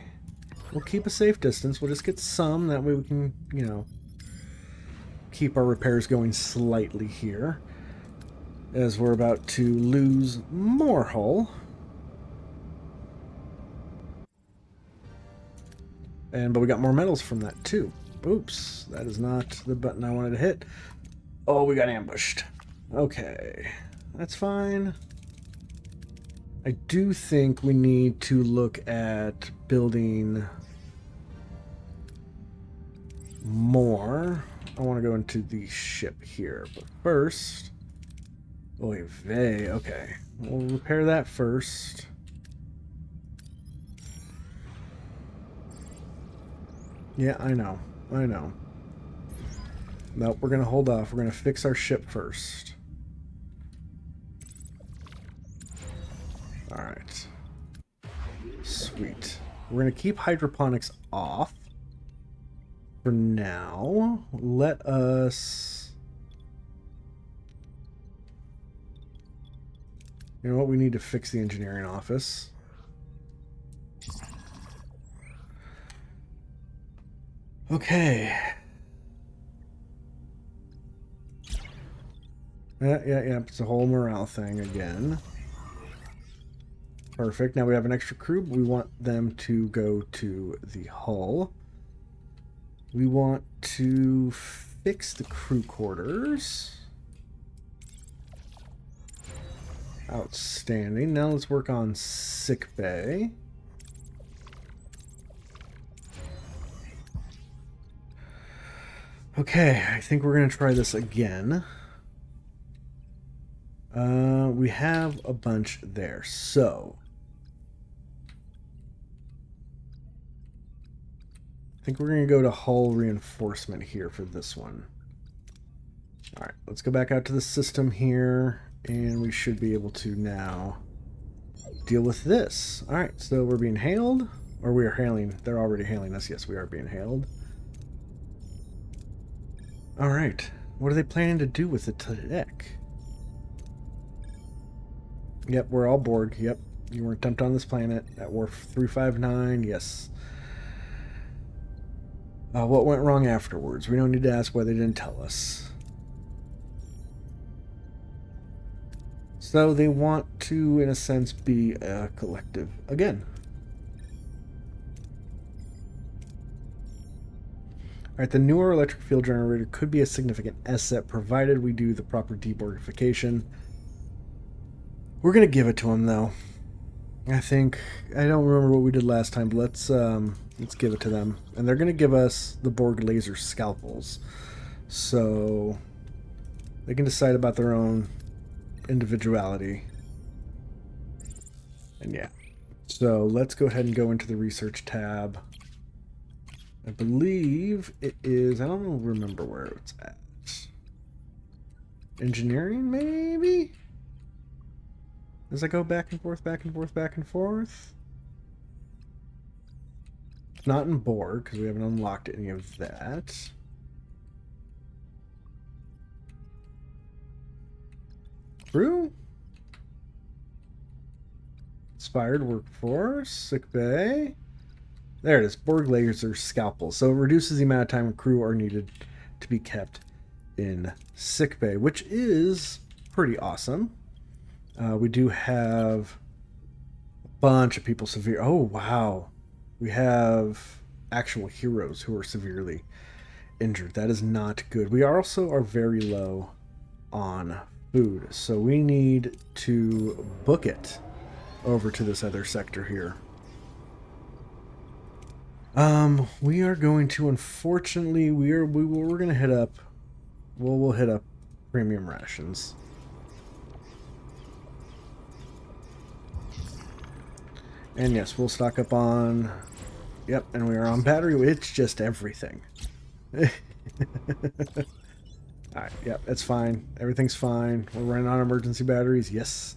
We'll keep a safe distance. We'll just get some. That way we can, you know, keep our repairs going slightly here. As we're about to lose more hull. But we got more metals from that too. Oops, that is not the button I wanted to hit. Oh, we got ambushed. Okay, that's fine. I do think we need to look at building more. I want to go into the ship here, but first... oy vey, okay. We'll repair that first. Yeah, I know. Nope, we're going to hold off. We're going to fix our ship first. Alright. Sweet. We're going to keep hydroponics off for now. Let us... you know what? We need to fix the engineering office. Okay. Yeah, it's a whole morale thing again. Perfect. Now we have an extra crew, but we want them to go to the hull. We want to fix the crew quarters. Outstanding. Now let's work on sick bay. Okay, I think we're going to try this again. We have a bunch there, so... I think we're going to go to hull reinforcement here for this one. Alright, let's go back out to the system here, and we should be able to now deal with this. Alright, so we're being hailed, or we are hailing. They're already hailing us. Yes, we are being hailed. Alright, what are they planning to do with the tech? Yep, we're all Borg. Yep, you weren't dumped on this planet at Wharf 359. Yes. What went wrong afterwards? We don't need to ask why they didn't tell us. So they want to, in a sense, be a collective again. Alright, the newer electric field generator could be a significant asset provided we do the proper deborgification. We're going to give it to them, though. I think, I don't remember what we did last time, but let's give it to them. And they're going to give us the Borg laser scalpels. So they can decide about their own individuality. And yeah. So let's go ahead and go into the research tab. I believe it is, I don't remember where it's at. Engineering, maybe? As I go back and forth, back and forth, back and forth. It's not in Borg, because we haven't unlocked any of that. Crew? Inspired workforce, sickbay. There it is, Borg laser scalpel. So it reduces the amount of time crew are needed to be kept in sickbay, which is pretty awesome. We do have a bunch of people severe. Oh, wow. We have actual heroes who are severely injured. That is not good. We also are very low on food, so we need to book it over to this other sector here. We are going to, unfortunately, we're going to hit up, we'll hit up premium rations. And yes, we'll stock up on, yep, and we are on battery. It's just everything. Alright, yep, it's fine. Everything's fine. We're running on emergency batteries. Yes.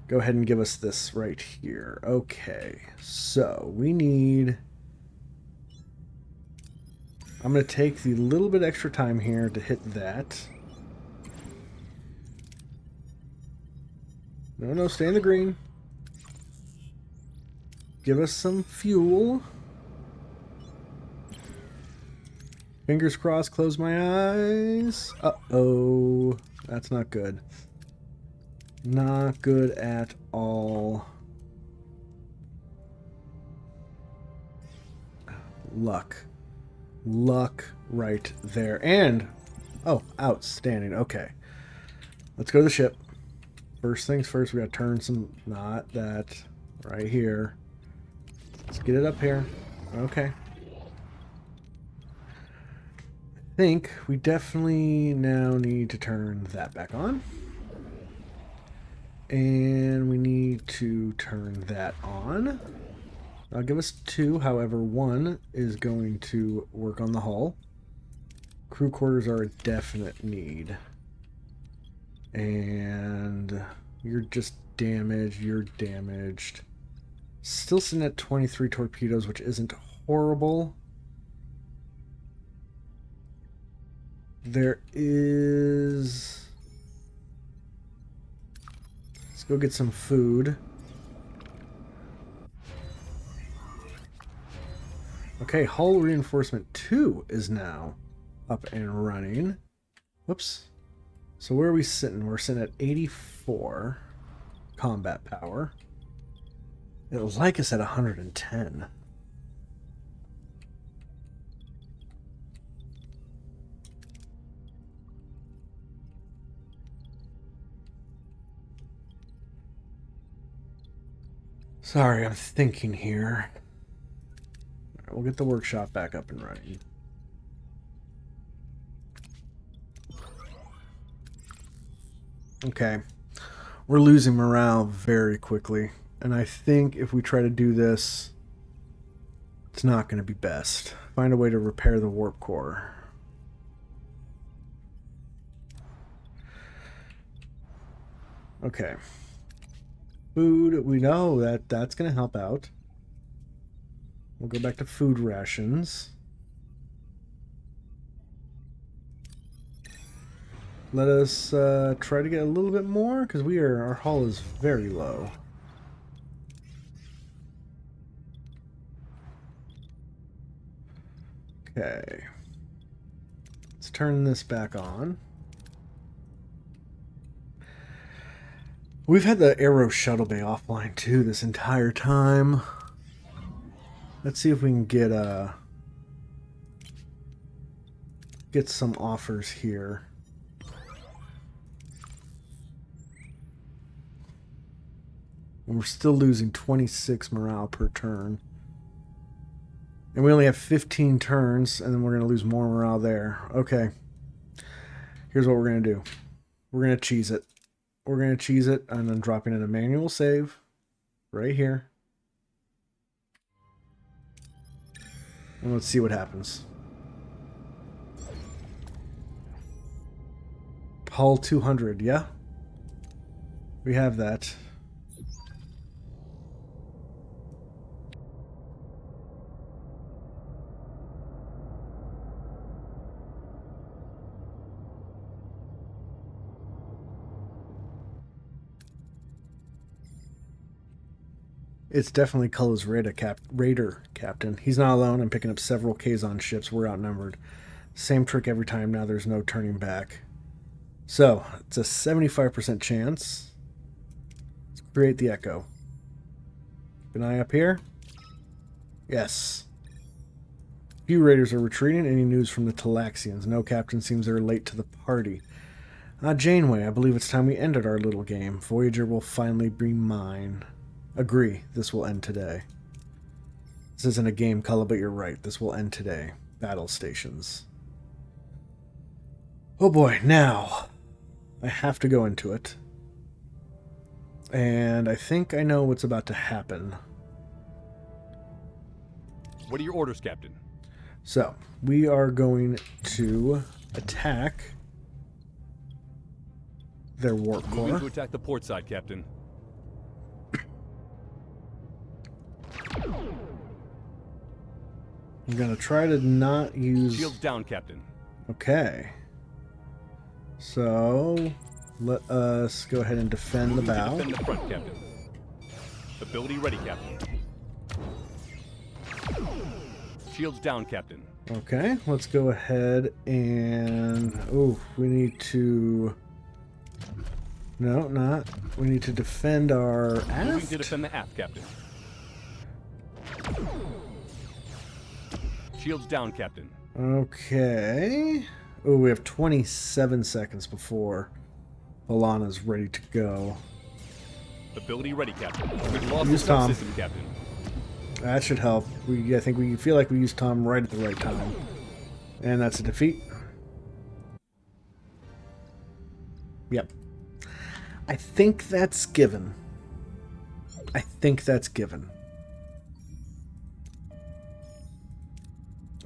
Go ahead and give us this right here. Okay, so we need, I'm going to take the little bit extra time here to hit that. No, stay in the green. Give us some fuel. Fingers crossed, close my eyes. Uh-oh. That's not good. Not good at all. Luck. Luck right there. And, oh, outstanding. Okay. Let's go to the ship. First things first, we gotta turn some, not that, right here. Let's get it up here. Okay. I think we definitely now need to turn that back on. And we need to turn that on. I'll give us two, however, one is going to work on the hull. Crew quarters are a definite need. And you're just damaged, you're damaged. Still sitting at 23 torpedoes, which isn't horrible. There is... Let's go get some food. Okay, hull reinforcement 2 is now up and running. Whoops. So where are we sitting? We're sitting at 84 combat power. It'll like us at 110. Sorry, I'm thinking here. All right, we'll get the workshop back up and running. Okay. We're losing morale very quickly. And I think if we try to do this, it's not going to be best. Find a way to repair the warp core. Okay. Food, we know that's going to help out. We'll go back to food rations. Let us try to get a little bit more, because our hull is very low. Okay. Let's turn this back on. We've had the Aero Shuttle Bay offline too this entire time. Let's see if we can get some offers here. And we're still losing 26 morale per turn. And we only have 15 turns, and then we're going to lose more morale there. Okay. Here's what we're going to do. We're going to cheese it. We're going to cheese it, and then dropping in a manual save right here. And let's see what happens. Hull 200, yeah? We have that. It's definitely Culla's Raider captain. He's not alone. I'm picking up several Kazon ships. We're outnumbered. Same trick every time. Now there's no turning back. So, it's a 75% chance. Let's create the Echo. Keep an eye up here. Yes. Few Raiders are retreating. Any news from the Talaxians? No, Captain. Seems they're late to the party. Janeway, I believe it's time we ended our little game. Voyager will finally be mine. Agree, this will end today. This isn't a game, Culla, but you're right. This will end today. Battle stations. Oh boy, now I have to go into it. And I think I know what's about to happen. What are your orders, Captain? So, we are going to attack their warp core. Moving to attack the port side, Captain. I'm going to try to not use... Shields down, Captain. Okay. So, let us go ahead and defend the bow. Defend the front, Captain. Ability ready, Captain. Shields down, Captain. Okay, let's go ahead and... Oh, we need to... No, not. We need to defend our aft. Moving to defend the aft, Captain. Shields down, Captain. Okay. Oh, we have 27 seconds before Alana's ready to go. Ability ready, Captain. We've lost Use the Tom. subsystem, Captain. That should help. I think we feel like we used Tom right at the right time. And that's a defeat. Yep. I think that's given. I think that's given.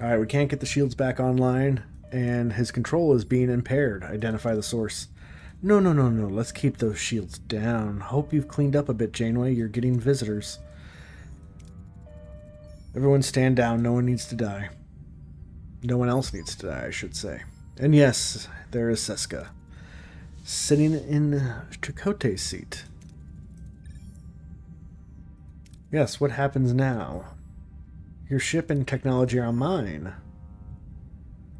Alright, we can't get the shields back online, and his control is being impaired. Identify the source. No. Let's keep those shields down. Hope you've cleaned up a bit, Janeway. You're getting visitors. Everyone stand down. No one needs to die. No one else needs to die, I should say. And yes, there is Seska, sitting in Chakotay's seat. Yes, what happens now? Your ship and technology are mine.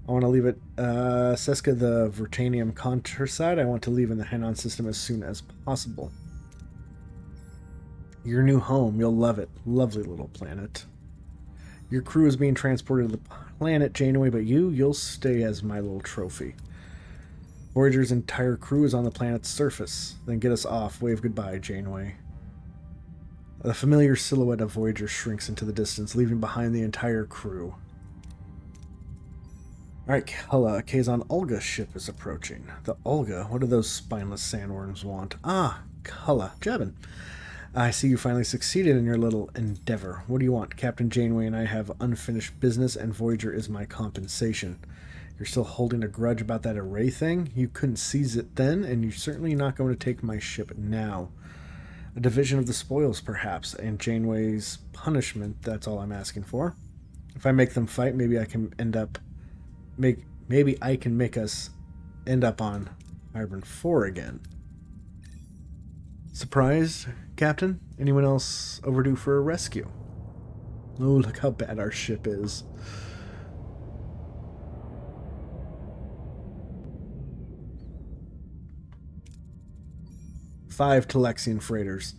I want to leave it, Seska, the Vertanium Contour side. I want to leave in the Hanon system as soon as possible. Your new home, you'll love it. Lovely little planet. Your crew is being transported to the planet Janeway, but you'll stay as my little trophy. Voyager's entire crew is on the planet's surface. Then get us off. Wave goodbye, Janeway. The familiar silhouette of Voyager shrinks into the distance, leaving behind the entire crew. Alright, Culla, Kazon Olga's ship is approaching. The Olga? What do those spineless sandworms want? Ah, Culla. Jevin. I see you finally succeeded in your little endeavor. What do you want? Captain Janeway and I have unfinished business, and Voyager is my compensation. You're still holding a grudge about that array thing? You couldn't seize it then, and you're certainly not going to take my ship now. A division of the spoils, perhaps, and Janeway's punishment, that's all I'm asking for. If I make them fight, maybe I can make us end up on Hybern 4 again. Surprised, Captain? Anyone else overdue for a rescue? Oh, look how bad our ship is. Five Telexian freighters.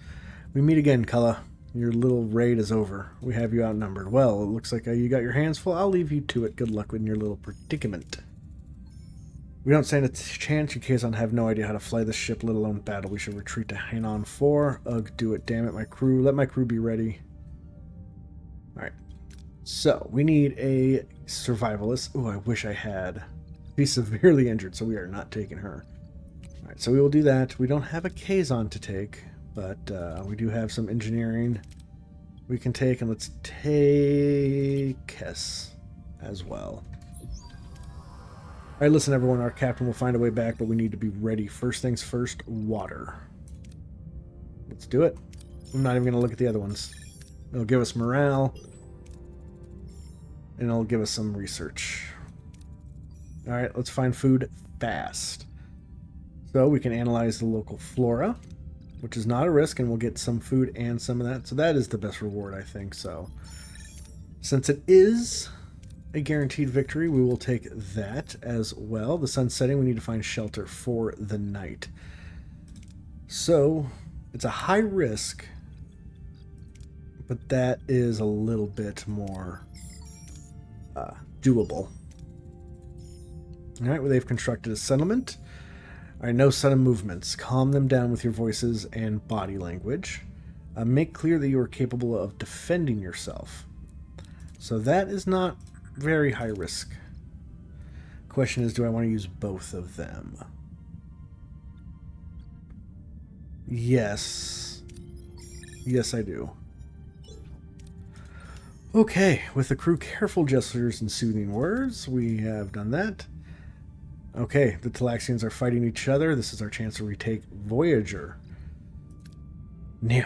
We meet again, Cullah. Your little raid is over. We have you outnumbered. Well, it looks like you got your hands full. I'll leave you to it. Good luck in your little predicament. We don't stand a chance. You Kazon have no idea how to fly this ship, let alone battle. We should retreat to Hanon 4. Ugh, do it. Damn it, my crew. Let my crew be ready. Alright. So, we need a survivalist. Ooh, I wish I had. She's severely injured, so we are not taking her. Alright, so we will do that. We don't have a Kazon to take, but we do have some engineering we can take, and let's take Kess as well. Alright, listen everyone, our captain will find a way back, but we need to be ready. First things first, water. Let's do it. I'm not even going to look at the other ones. It'll give us morale, and it'll give us some research. Alright, let's find food fast. So we can analyze the local flora, which is not a risk, and we'll get some food and some of that. So that is the best reward, I think. So since it is a guaranteed victory, we will take that as well. The sun's setting, we need to find shelter for the night. So it's a high risk, but that is a little bit more doable. All right, well, they've constructed a settlement. All right, no sudden movements. Calm them down with your voices and body language. Make clear that you are capable of defending yourself. So that is not very high risk. Question is, do I want to use both of them? Yes. Yes, I do. Okay, with the crew careful gestures and soothing words, we have done that. Okay, the Talaxians are fighting each other. This is our chance to retake Voyager. No.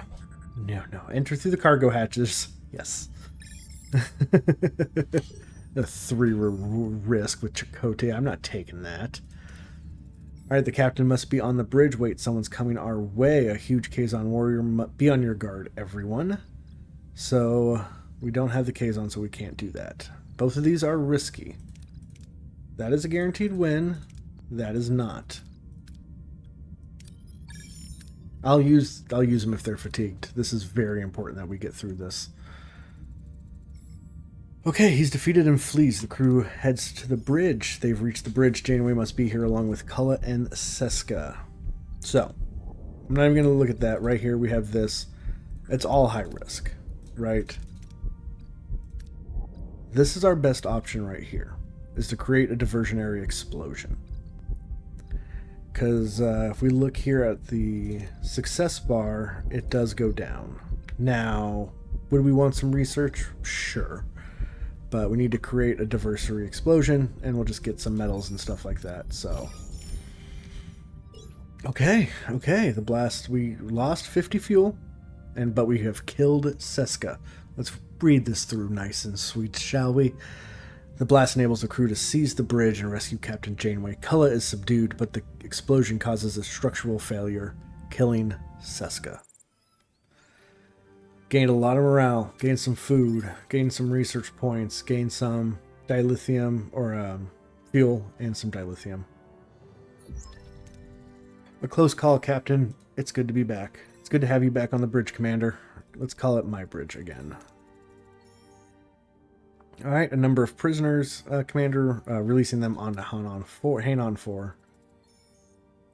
No. Enter through the cargo hatches. Yes. A 3 risk with Chakotay. I'm not taking that. Alright, the captain must be on the bridge. Wait, someone's coming our way. A huge Kazon warrior. Be on your guard, everyone. So, we don't have the Kazon, so we can't do that. Both of these are risky. That is a guaranteed win. That is not. I'll use them if they're fatigued. This is very important that we get through this. Okay, he's defeated and flees. The crew heads to the bridge. They've reached the bridge. Janeway must be here along with Cullah and Seska. So, I'm not even going to look at that. Right here we have this. It's all high risk, right? This is our best option right here, is to create a diversionary explosion. Because if we look here at the success bar, it does go down. Now, would we want some research? Sure. But we need to create a diversionary explosion, and we'll just get some metals and stuff like that, so. Okay, the blast, we lost 50 fuel, but we have killed Seska. Let's read this through nice and sweet, shall we? The blast enables the crew to seize the bridge and rescue Captain Janeway. Cullah is subdued, but the explosion causes a structural failure, killing Seska. Gained a lot of morale, gained some food, gained some research points, gained some dilithium, or fuel, and some dilithium. A close call, Captain. It's good to be back. It's good to have you back on the bridge, Commander. Let's call it my bridge again. Alright, a number of prisoners, Commander, releasing them onto Hanon 4.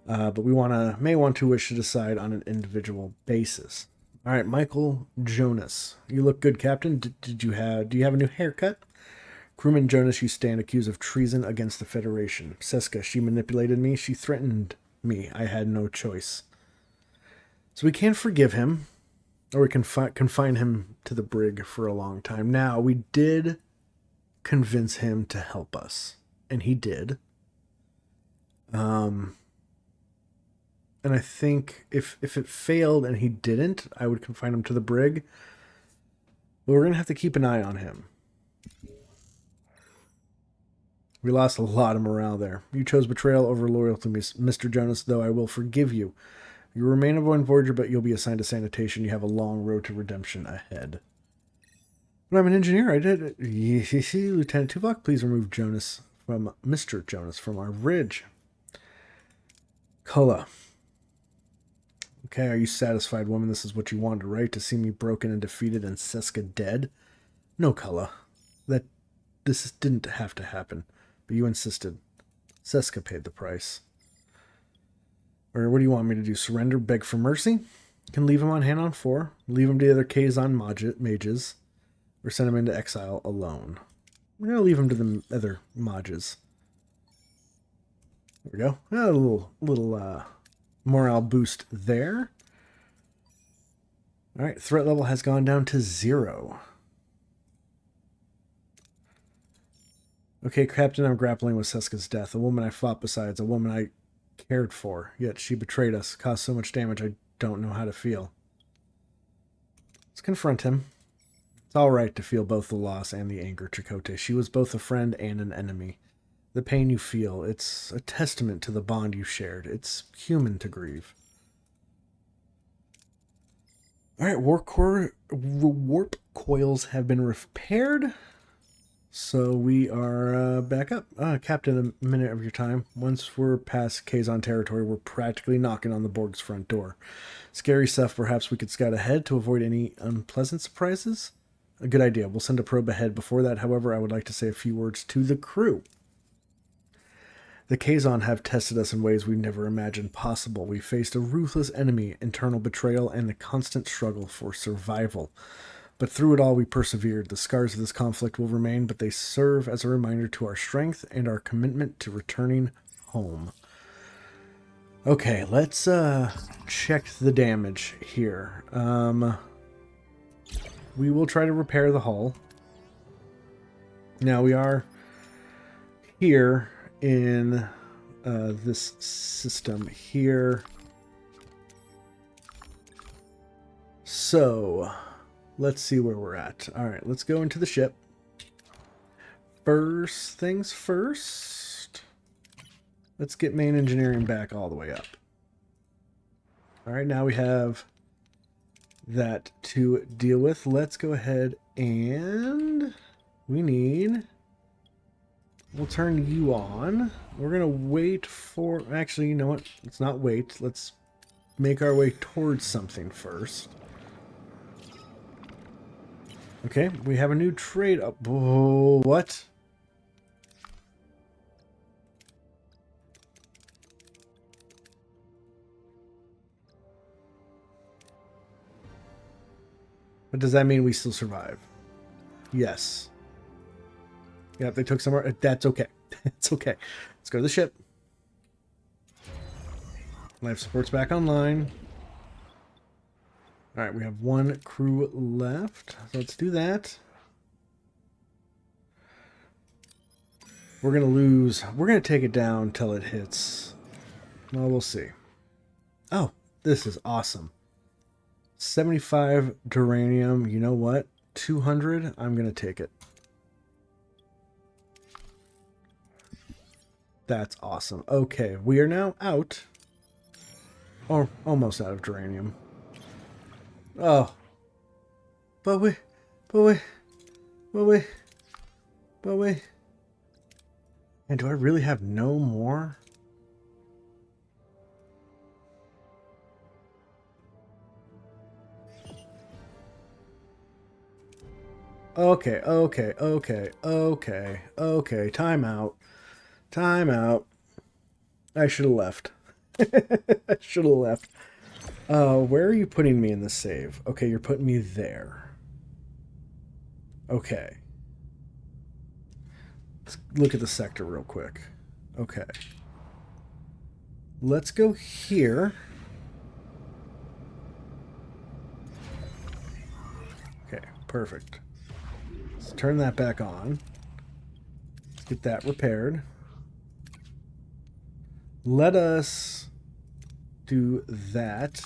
But we may want to wish to decide on an individual basis. Alright, Michael Jonas. You look good, Captain. Do you have a new haircut? Crewman Jonas, you stand accused of treason against the Federation. Seska, she manipulated me. She threatened me. I had no choice. So we can't forgive him, or we can confine him to the brig for a long time. Now, we did convince him to help us, and he did. And I think if it failed and he didn't, I would confine him to the brig. But we're going to have to keep an eye on him. We lost a lot of morale there. You chose betrayal over loyalty, Mr. Jonas, though I will forgive you. You remain on Voyager, but you'll be assigned to sanitation. You have a long road to redemption ahead. But I'm an engineer. I did. Lieutenant Tuvok, please remove Mr. Jonas from our bridge. Kula. Okay, are you satisfied, woman? This is what you wanted, right? To see me broken and defeated and Seska dead? No, Kula. This didn't have to happen. But you insisted. Seska paid the price. Or what do you want me to do? Surrender? Beg for mercy? You can leave him on Hanon 4. Leave him to the other Kazon mages. Or send him into exile alone. We're going to leave him to the other mages. There we go. A little morale boost there. Alright, threat level has gone down to 0. Okay, Captain, I'm grappling with Seska's death. A woman I fought besides, a woman I cared for. Yet she betrayed us, caused so much damage I don't know how to feel. Let's confront him. It's alright to feel both the loss and the anger, Chakotay. She was both a friend and an enemy. The pain you feel, it's a testament to the bond you shared. It's human to grieve. Alright, warp coils have been repaired. So we are back up. Captain, a minute of your time. Once we're past Kazon territory, we're practically knocking on the Borg's front door. Scary stuff. Perhaps we could scout ahead to avoid any unpleasant surprises? A good idea. We'll send a probe ahead. Before that, however, I would like to say a few words to the crew. The Kazon have tested us in ways we never imagined possible. We faced a ruthless enemy, internal betrayal, and the constant struggle for survival. But through it all, we persevered. The scars of this conflict will remain, but they serve as a reminder to our strength and our commitment to returning home. Okay, let's check the damage here. We will try to repair the hull. Now, we are here in this system here. So let's see where we're at. All right, let's go into the ship. First things first. Let's get main engineering back all the way up. All right, now we have that to deal with. Let's go ahead and we'll turn you on. We're going to wait for... Actually, you know what? Let's not wait. Let's make our way towards something first. Okay, we have a new trade up. Oh, what? But does that mean we still survive? Yes. Yep, they took somewhere. That's okay. It's okay. Let's go to the ship. Life support's back online. Alright, we have one crew left. So let's do that. We're going to lose. We're going to take it down till it hits. Well, we'll see. Oh, this is awesome. 75 duranium. You know what? 200. I'm going to take it. That's awesome. Okay, we are now out. Or almost out of duranium. Oh. But wait. And do I really have no more? Okay. Time out. I should have left. I should have left. Where are you putting me in the save? Okay, you're putting me there. Okay. Let's look at the sector real quick. Okay. Let's go here. Okay, perfect. Let's turn that back on. Let's get that repaired. Let us do that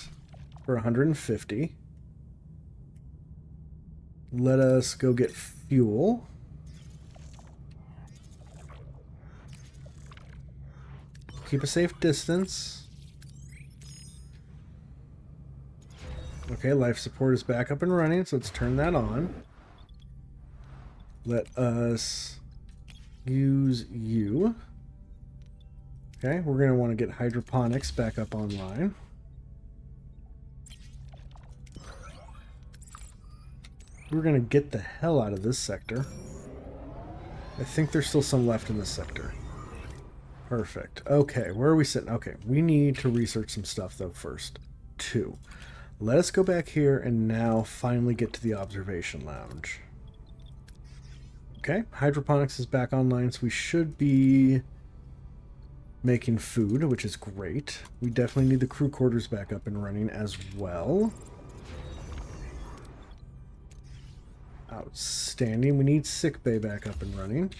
for 150. Let us go get fuel. Keep a safe distance. Okay, life support is back up and running, so let's turn that on. Let us use you. Okay, we're going to want to get hydroponics back up online. We're going to get the hell out of this sector. I think there's still some left in this sector. Perfect. Okay, where are we sitting? Okay, we need to research some stuff, though, first. 2. Let us go back here and now finally get to the observation lounge. Okay, hydroponics is back online, so we should be making food, which is great. We definitely need the crew quarters back up and running as well. Outstanding. We need sickbay back up and running.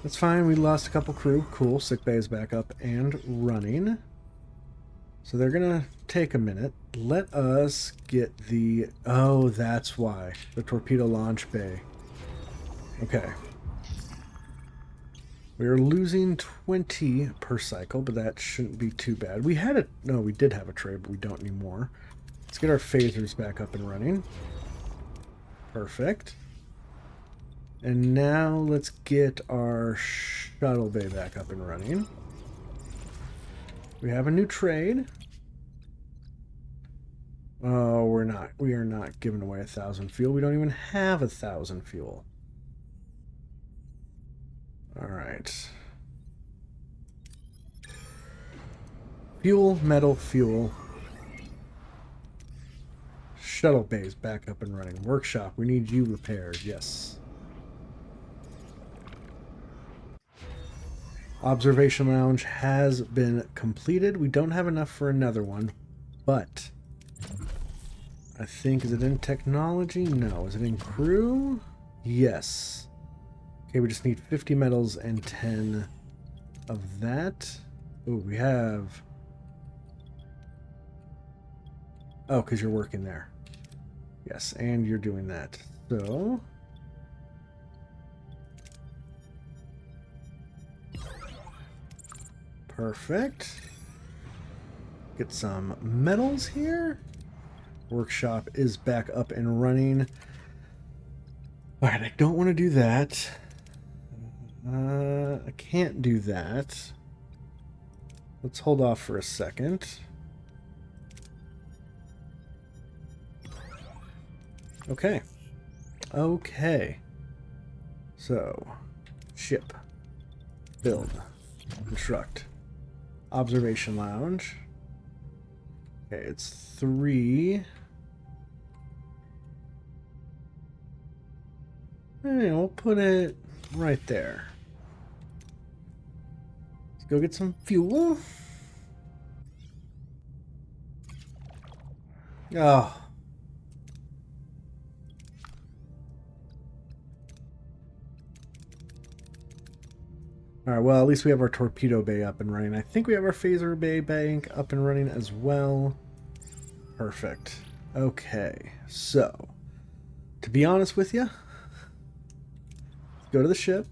That's fine. We lost a couple crew. Cool. Sickbay is back up and running. So they're going to take a minute. Let us get the... Oh, that's why. The torpedo launch bay. Okay. We are losing 20 per cycle, but that shouldn't be too bad. We had a... No, we did have a trade, but we don't anymore. Let's get our phasers back up and running. Perfect. And now let's get our shuttle bay back up and running. We have a new trade. Oh, we are not giving away 1,000 fuel. We don't even have 1,000 fuel. All right. Fuel, metal, fuel. Shuttle bays back up and running. Workshop, we need you repaired. Yes. Observation lounge has been completed. We don't have enough for another one, but I think, is it in technology? No. Is it in crew? Yes. Okay, we just need 50 metals and 10 of that. Oh, we have... Oh, because you're working there. Yes, and you're doing that. So... Perfect. Get some metals here. Workshop is back up and running. Alright, I don't want to do that. I can't do that. Let's hold off for a second. Okay. Okay. So, ship. Build. Construct. Observation lounge. Okay, it's 3. Hey, we'll put it right there. Let's go get some fuel. Oh. Alright, well, at least we have our torpedo bay up and running. I think we have our phaser bay bank up and running as well. Perfect. Okay, so, to be honest with you, go to the ship.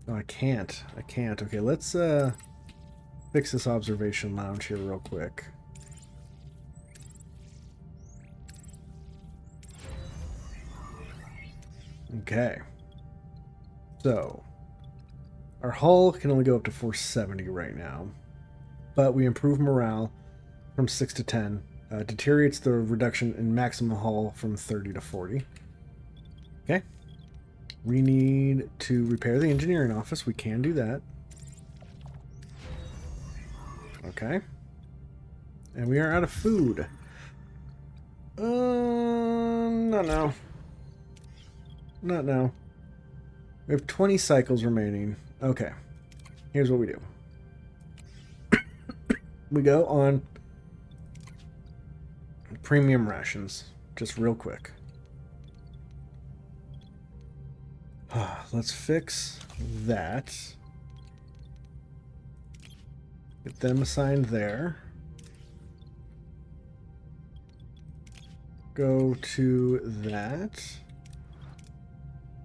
Oh, I can't. I can't. Okay, let's fix this observation lounge here real quick. Okay. So, our hull can only go up to 470 right now, but we improve morale from 6 to 10. Deteriorates the reduction in maximum hull from 30 to 40. Okay. We need to repair the engineering office. We can do that. Okay. And we are out of food. Not now. Not now. We have 20 cycles remaining. Okay. Here's what we do. We go on premium rations. Just real quick. Let's fix that. Get them assigned there. Go to that.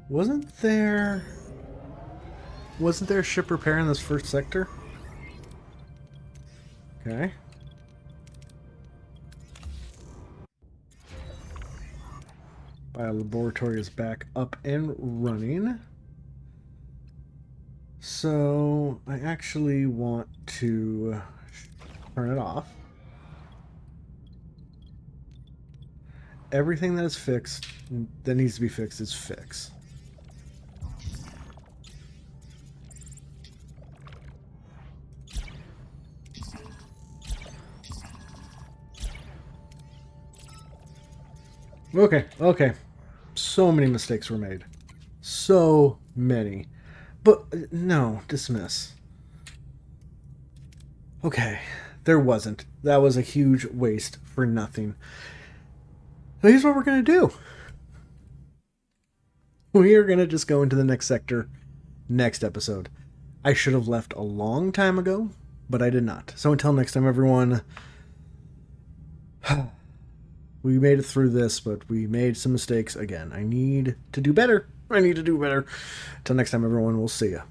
Wasn't there a ship repair in this first sector? Okay. Biolaboratory is back up and running. So I actually want to turn it off. Everything that is fixed, that needs to be fixed, is fixed. Okay. So many mistakes were made. So many. But no, dismiss. Okay, there wasn't. That was a huge waste for nothing. So here's what we're going to do. We are going to just go into the next sector next episode. I should have left a long time ago, but I did not. So until next time, everyone, we made it through this, but we made some mistakes again. I need to do better. Until next time, everyone, we'll see ya.